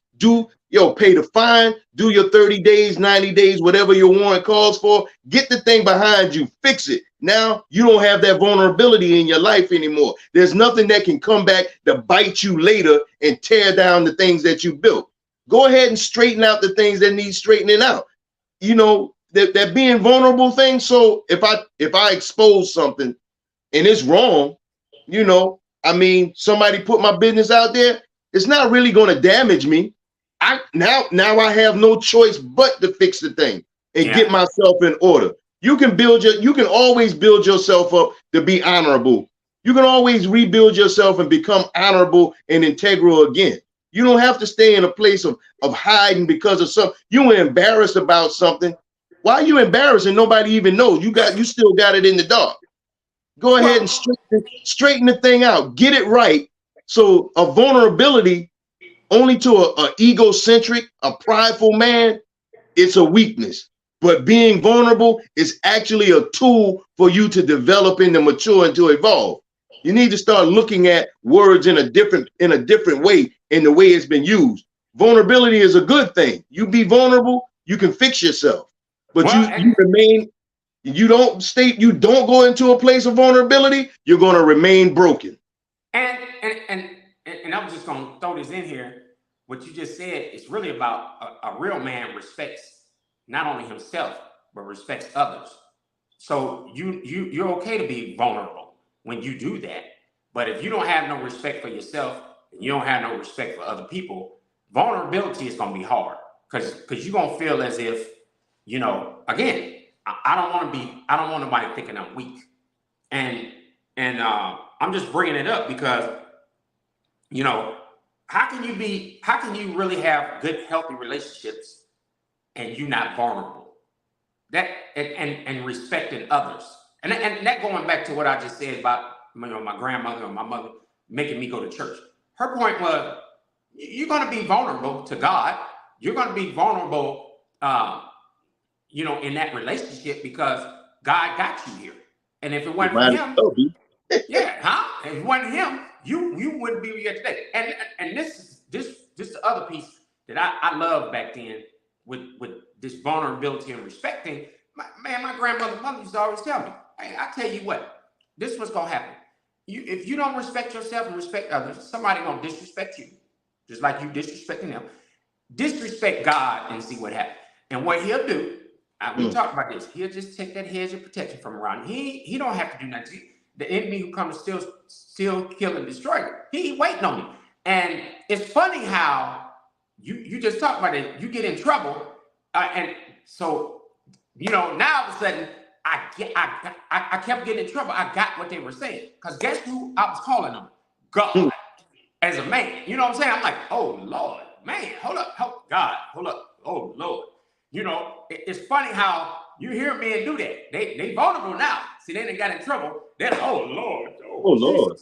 Pay the fine, do your 30 days, 90 days, whatever your warrant calls for. Get the thing behind you, fix it. Now you don't have that vulnerability in your life anymore. There's nothing that can come back to bite you later and tear down the things that you built. Go ahead and straighten out the things that need straightening out. That being vulnerable thing. So if I expose something and it's wrong, somebody put my business out there, it's not really going to damage me. Now I have no choice but to fix the thing and get myself in order. You can always build yourself up to be honorable. You can always rebuild yourself and become honorable and integral again. You don't have to stay in a place of hiding because of something. You were embarrassed about something. Why are you embarrassed and nobody even knows? You still got it in the dark. Go ahead and straighten the thing out. Get it right. So a vulnerability, only to a egocentric, a prideful man, it's a weakness. But being vulnerable is actually a tool for you to develop and to mature and to evolve. You need to start looking at words in a different way in the way it's been used. Vulnerability is a good thing. You be vulnerable, you can fix yourself. But you remain, you don't go into a place of vulnerability, you're going to remain broken. And I'm just going to throw this in here. What you just said is really about a real man respects not only himself, but respects others. So you're okay to be vulnerable when you do that. But if you don't have no respect for yourself and you don't have no respect for other people, vulnerability is going to be hard, because you're going to feel as if, again, I don't want nobody thinking I'm weak. And I'm just bringing it up because, how can you really have good, healthy relationships and you not vulnerable? That and respecting others. And that going back to what I just said about my grandmother or my mother making me go to church. Her point was, you're going to be vulnerable to God. You're going to be vulnerable, in that relationship, because God got you here. And if it wasn't for him, if it wasn't him, you wouldn't be here today. And this the other piece that I loved back then with this vulnerability and respecting. My grandmother, mother used to always tell me, hey, I tell you what, this is what's gonna happen. If you don't respect yourself and respect others, somebody gonna disrespect you, just like you disrespecting them. Disrespect God and see what happens. And what he'll do, we talked about this. He'll just take that hedge of protection from around. He don't have to do nothing. The enemy who comes to steal, kill, and destroy, he waiting on you. And it's funny how you just talked about it. You get in trouble, and so now all of a sudden I kept getting in trouble. I got what they were saying. Because guess who I was calling them? Hmm. God. As a man. You know what I'm saying? I'm like, oh Lord, man, hold up, God, hold up, oh Lord. You know, it's funny how you hear men do that. They vulnerable now. See, they done got in trouble. They're like, oh Lord, Oh oh Lord,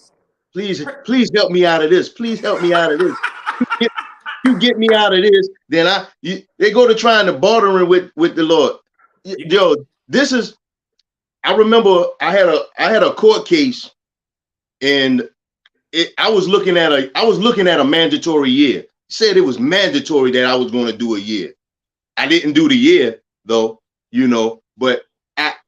Jesus. please help me out of this. Please help me out of this. You get me out of this, then they go to trying to bartering with the Lord. Yo, this is. I remember I had a court case, and I was looking at a mandatory year. Said it was mandatory that I was going to do a year. I didn't do the year though, but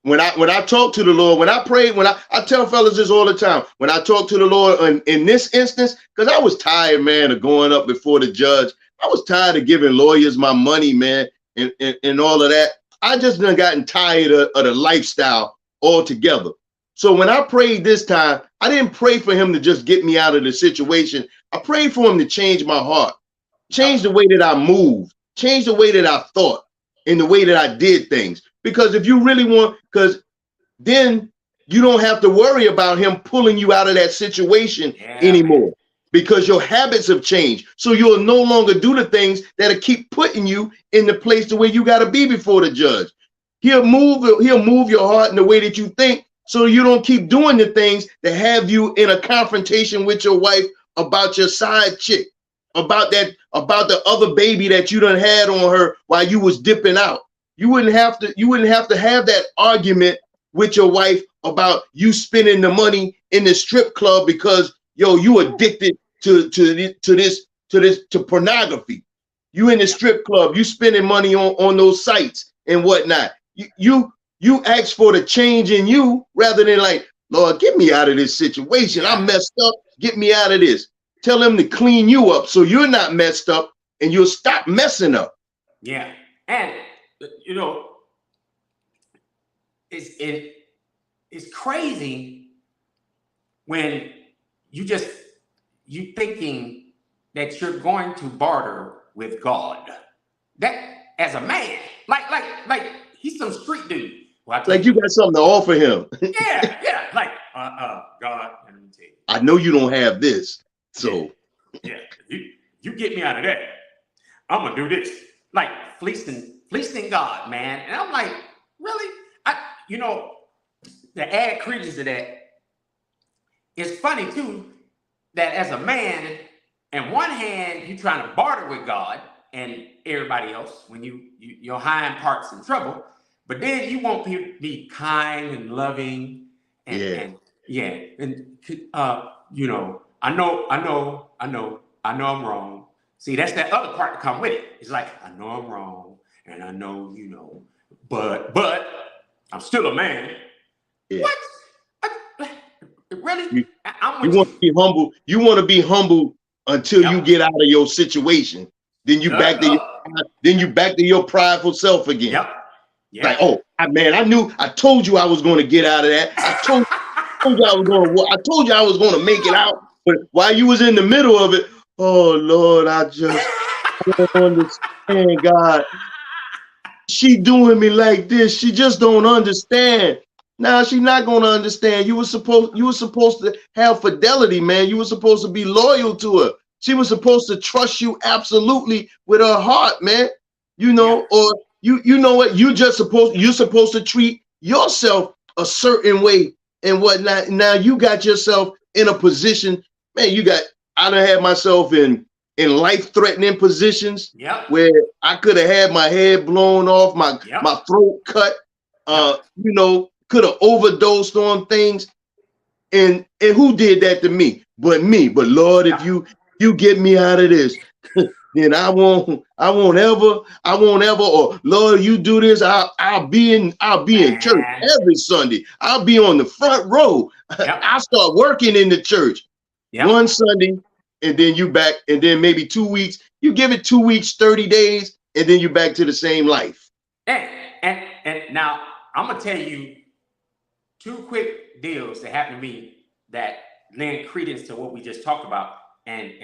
when I talk to the Lord, when I pray, I tell fellas this all the time, when I talk to the Lord in this instance, because I was tired, man, of going up before the judge. I was tired of giving lawyers my money, man, and all of that. I just done gotten tired of the lifestyle altogether. So when I prayed this time, I didn't pray for him to just get me out of the situation. I prayed for him to change my heart, change the way that I moved, change the way that I thought, and the way that I did things. Because if you really want, because then you don't have to worry about him pulling you out of that situation anymore. Because your habits have changed. So you'll no longer do the things that'll keep putting you in the place to where you got to be before the judge. He'll move your heart in the way that you think, so you don't keep doing the things that have you in a confrontation with your wife about your side chick, about the other baby that you done had on her while you was dipping out. You wouldn't have to have that argument with your wife about you spending the money in the strip club because you addicted to pornography. You in the strip club, you spending money on those sites and whatnot. You ask for the change in you rather than like, Lord, get me out of this situation. I'm messed up. Get me out of this. Tell him to clean you up so you're not messed up and you'll stop messing up. Yeah. And it's crazy when you thinking that you're going to barter with God. That as a man, like he's some street dude. Well, like you got something to offer him. yeah. Like, God, let me tell you. I know you don't have this, so yeah. You get me out of that. I'm gonna do this. Like fleecing God, man. And I'm like, really? To add credence to that, it's funny too that as a man, in one hand, you trying to barter with God and everybody else when your hind part's in trouble, but then you want people to be kind and loving and I know I'm wrong. See, that's that other part to come with it. It's like, I know I'm wrong, and I know, but I'm still a man. Yeah. What? Really? You want to be humble. You want to be humble until you get out of your situation. Then you back to your prideful self again. Yep. Like, oh man, I told you I was going to get out of that. I told you I was going to make it out. But while you was in the middle of it, oh Lord, I don't understand, God. She doing me like this. She just don't understand. Now she's not gonna understand. You were supposed to have fidelity, man. You were supposed to be loyal to her. She was supposed to trust you absolutely with her heart, man. Or you know what? You're supposed to treat yourself a certain way and whatnot. Now you got yourself in a position, man. I done had myself in life-threatening positions where I could have had my head blown off, my throat cut, could have overdosed on things. And who did that to me? But me. But Lord, if you get me out of this, then I won't ever, or Lord, you do this, I'll be in church every Sunday. I'll be on the front row. I'll start working in the church one Sunday. And then you back, and then maybe 2 weeks, you give it 2 weeks, 30 days, and then you back to the same life. And now I'm gonna tell you 2 quick deals that happened to me that lend credence to what we just talked about, and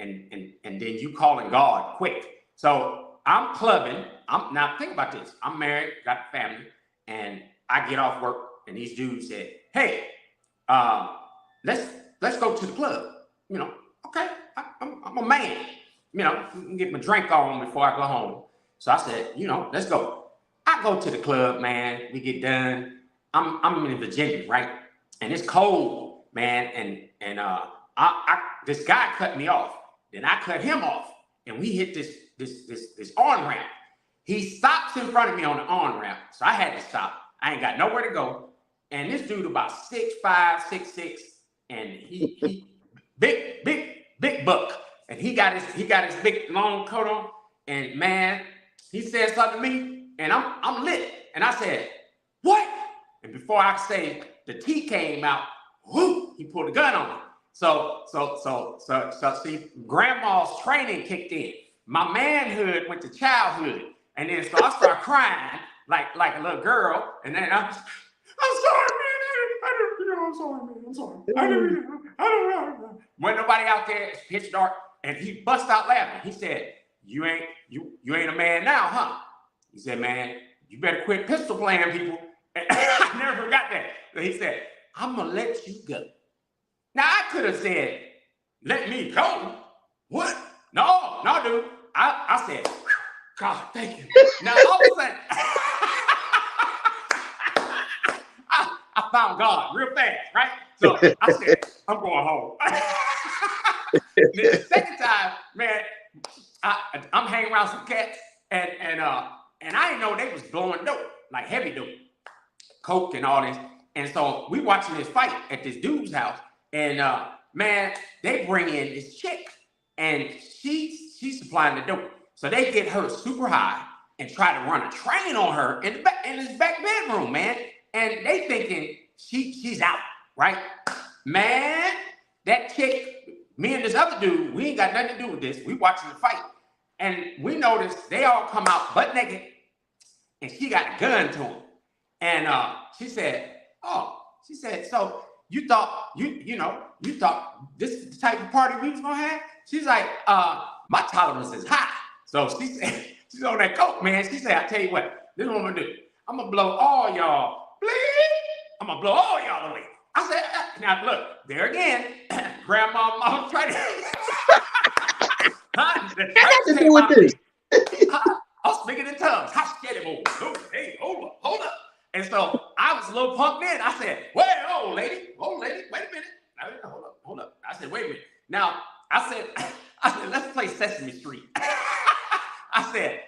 then you calling God quick. So I'm clubbing. Now think about this. I'm married, got a family, and I get off work and these dudes said, "Hey, let's go to the club." You know, okay, I'm a man. You know, get my drink on before I go home. So I said, you know, let's go. I go to the club, man. We get done. I'm in Virginia, right? And it's cold, man. And this guy cut me off. Then I cut him off, and we hit this on ramp. He stops in front of me on the on ramp, so I had to stop. I ain't got nowhere to go. And this dude about 6'5", 6'6", and he big buck. And he got his big long coat on, and man, he said something to me, and I'm lit. And I said, "What?" And before I could say, the T came out. Whoo! He pulled a gun on me. So see, grandma's training kicked in. My manhood went to childhood, and then so I started crying like a little girl, and then I'm sorry, man. I'm sorry, man. I'm sorry. I don't know. When nobody out there, it's pitch dark. And he bust out laughing. He said, you ain't a man now, huh? He said, "Man, you better quit pistol playing people." And I never forgot that. So he said, "I'm gonna let you go." Now I could have said, "Let me go." What? No, dude. I said, "God, thank you." Now all of a sudden, I found God real fast, right? So I said, "I'm going home." The second time, man, I'm hanging around some cats, and I didn't know they was blowing dope, like heavy dope, coke and all this. And so we watching this fight at this dude's house, and man, they bring in this chick, and she's supplying the dope. So they get her super high and try to run a train on her in this back bedroom, man. And they thinking she's out, right? Man, that chick. Me and this other dude, we ain't got nothing to do with this. We watching the fight. And we noticed they all come out butt naked, and she got a gun to him. And she said, "So you thought you thought this is the type of party we was gonna have?" She's like, "My tolerance is high." So she said, she's on that coke, man. She said, "I tell you what, this is what I'm gonna do. I'm gonna blow all y'all. I'm gonna blow all y'all away." I said, "Now look, there again, grandma, mama tried to." The church came out. I'm speaking in tongues. Hey, hold up. And so I was a little punked in. I said, "Wait, old lady, wait a minute. Hold up. I said, "Wait a minute." Now I said, "Let's play Sesame Street." I said,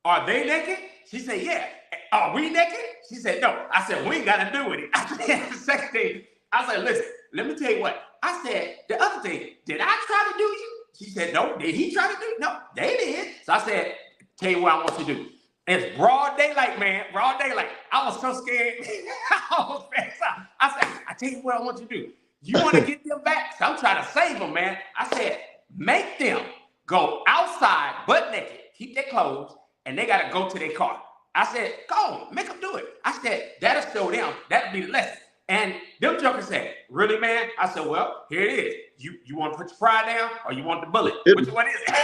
"Are they naked?" She said, "Yeah." "Are we naked?" She said, "No." I said, "We ain't got to do with it." I said, the second thing, I said, "Listen, let me tell you what." I said, "The other thing, did I try to do you?" She said, "No." "Did he try to do you?" "No, they did." So I said, "Tell you what I want you to do." It's broad daylight, man. Broad daylight. I was so scared. I was passed out. I said, "I tell you what I want you to do. You want to get them back?" So I'm trying to save them, man. I said, "Make them go outside butt naked, keep their clothes, and they got to go to their car." I said, "Go, make them do it." I said, "That'll show them. That'll be the lesson." And them jokers said, "Really, man?" I said, "Well, here it is. You want to put your pride down, or you want the bullet? Which one is it?"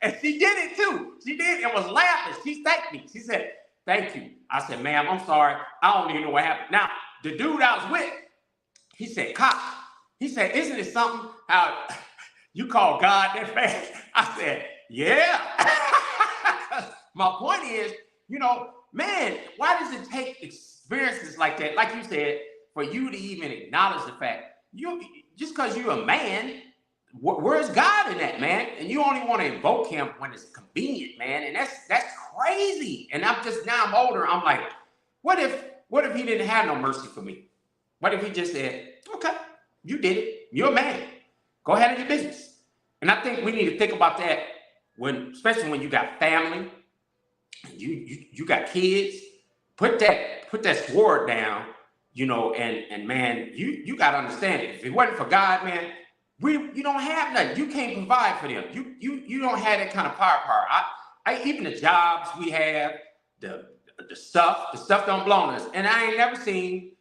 And she did it too. She did and was laughing. She thanked me. She said, "Thank you." I said, "Ma'am, I'm sorry. I don't even know what happened." Now, the dude I was with, he said, "Cop," he said, "Isn't it something how you call God that fast?" I said, "Yeah." My point is, man, why does it take experiences like that, like you said, for you to even acknowledge the fact just because you're a man, where's God in that, man? And you only want to invoke him when it's convenient, man. And that's crazy. And now I'm older. I'm like, what if he didn't have no mercy for me? What if he just said, "Okay, you did it. You're a man. Go ahead and your business." And I think we need to think about that especially when you got family, you got kids. Put that sword down, and man, you gotta understand it. If it wasn't for God, man, you don't have nothing. You can't provide for them. You don't have that kind of power. I even the jobs we have, the stuff don't belong to us. And I ain't never seen,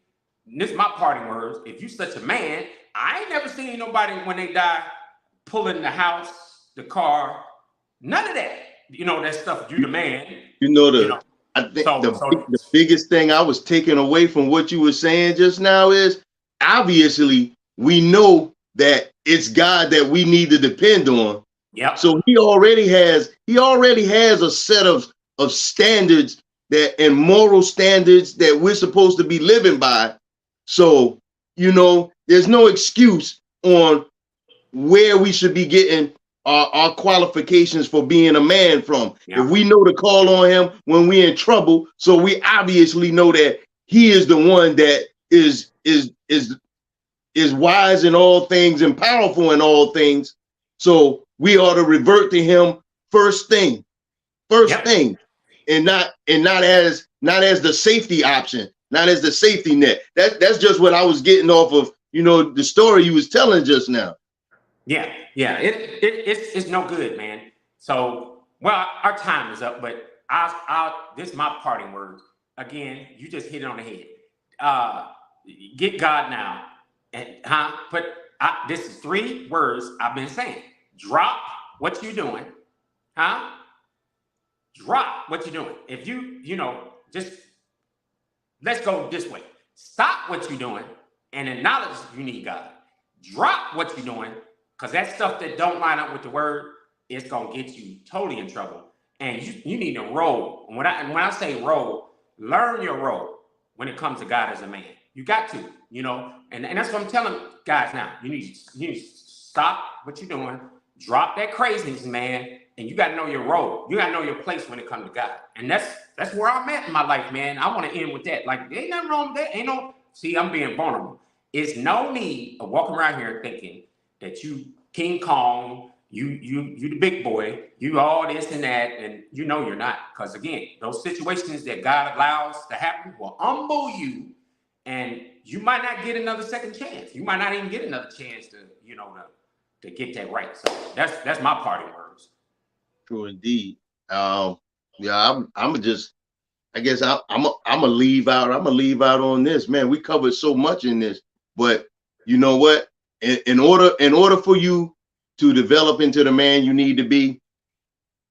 this is my parting words, if you such a man, I ain't never seen nobody when they die pulling the house, the car, none of that. That stuff, you the man. I think So, the biggest thing I was taking away from what you were saying just now is obviously we know that it's God that we need to depend on. yep, So he already has a set of standards that and moral standards that we're supposed to be living by. So, there's no excuse on where we should be getting our qualifications for being a man from. yep, If we know to call on him when we're in trouble, so we obviously know that he is the one that is wise in all things and powerful in all things. So we ought to revert to him first thing, yep. and not as the safety option, not as the safety net. That's just what I was getting off of the story you was telling just now. Yeah, yeah. It's no good, man. So, well, our time is up, but this is my parting words. Again, you just hit it on the head. Uh, get God now, and this is 3 words I've been saying. Drop what you're doing, huh? Drop what you're doing. If just let's go this way. Stop what you're doing and acknowledge you need God. Drop what you're doing, because that stuff that don't line up with the word is gonna get you totally in trouble. And you need to roll. When I say roll, learn your role when it comes to God as a man. You got to, and that's what I'm telling guys now. You need to stop what you're doing, drop that craziness, man, and you got to know your role. You got to know your place when it comes to God. And that's where I'm at in my life, man. I want to end with that. Like, ain't nothing wrong with that. See, I'm being vulnerable. It's no need of walking around here thinking that you King Kong, you the big boy, you all this and that, and you're not. Because again, those situations that God allows to happen will humble you, and you might not get another second chance. You might not even get another chance to get that right. So that's my parting words. True indeed. Yeah, I'm just. I guess I'm gonna leave out. I'm gonna leave out on this, man. We covered so much in this, but you know what? In order for you to develop into the man you need to be,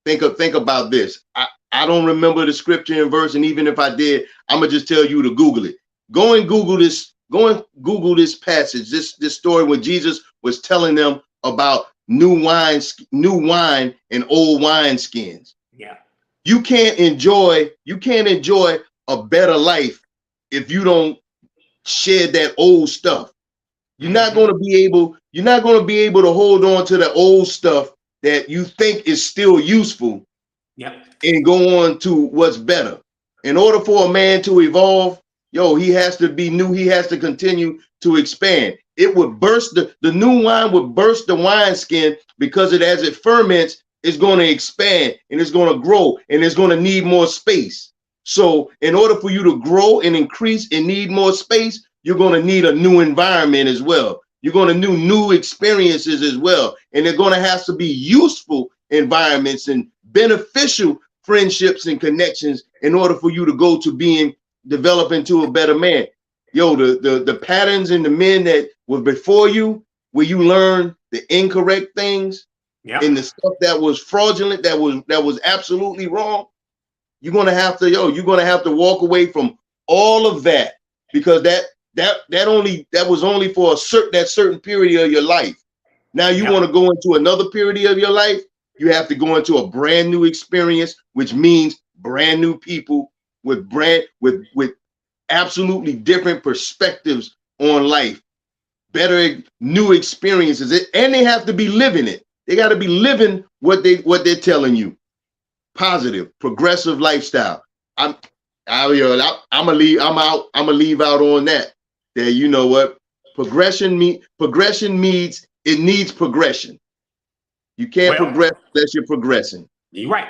think about this. I don't remember the scripture and verse, and even if I did, I'm gonna just tell you to Google it. Go and Google this. Go and Google this passage. This story when Jesus was telling them about new wine and old wine skins. Yeah. You can't enjoy a better life if you don't shed that old stuff. You're not going to be able to hold on to the old stuff that you think is still useful. Yep. And go on to what's better. In order for a man to evolve, he has to be new. He has to continue to expand. It would burst the new wine would burst the wineskin, because as it ferments, it's going to expand and it's going to grow and it's going to need more space. So in order for you to grow and increase and need more space, you're going to need a new environment as well. You're going to need new experiences as well. And they're going to have to be useful environments and beneficial friendships and connections in order for you to go to develop into a better man. The patterns in the men that were before you, where you learn the incorrect things, yep, and the stuff that was fraudulent, that was absolutely wrong, you're gonna have to walk away from all of that, because that was only for that certain period of your life. Now you want to go into another period of your life, you have to go into a brand new experience, which means brand new people with absolutely different perspectives on life, better new experiences, and they have to be living it. They got to be living what they're telling you. Positive, progressive lifestyle. I'm gonna leave out on that. That you know what? Progression means it needs progression. You can't progress unless you're progressing. You're right.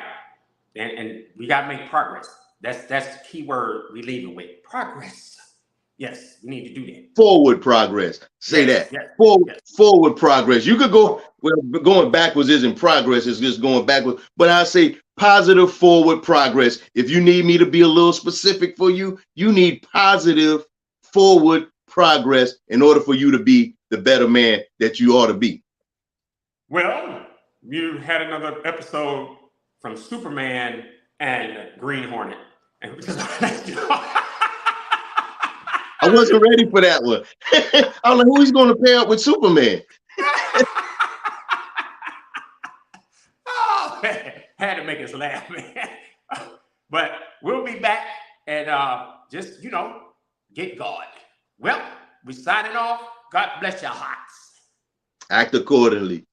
And we gotta make progress. That's the key word we leave it with. Progress. Yes, we need to do that. Forward progress. Say that. Yes. Forward progress. You could go, going backwards isn't progress, it's just going backwards. But I say positive forward progress. If you need me to be a little specific for you, you need positive forward progress in order for you to be the better man that you ought to be. Well, you had another episode from Superman and Green Hornet. And we just let you know. I wasn't ready for that one. I'm like, who he's going to pair up with Superman? Oh, man. Had to make us laugh, man. But we'll be back and just, get God. Well, we're signing off. God bless your hearts. Act accordingly.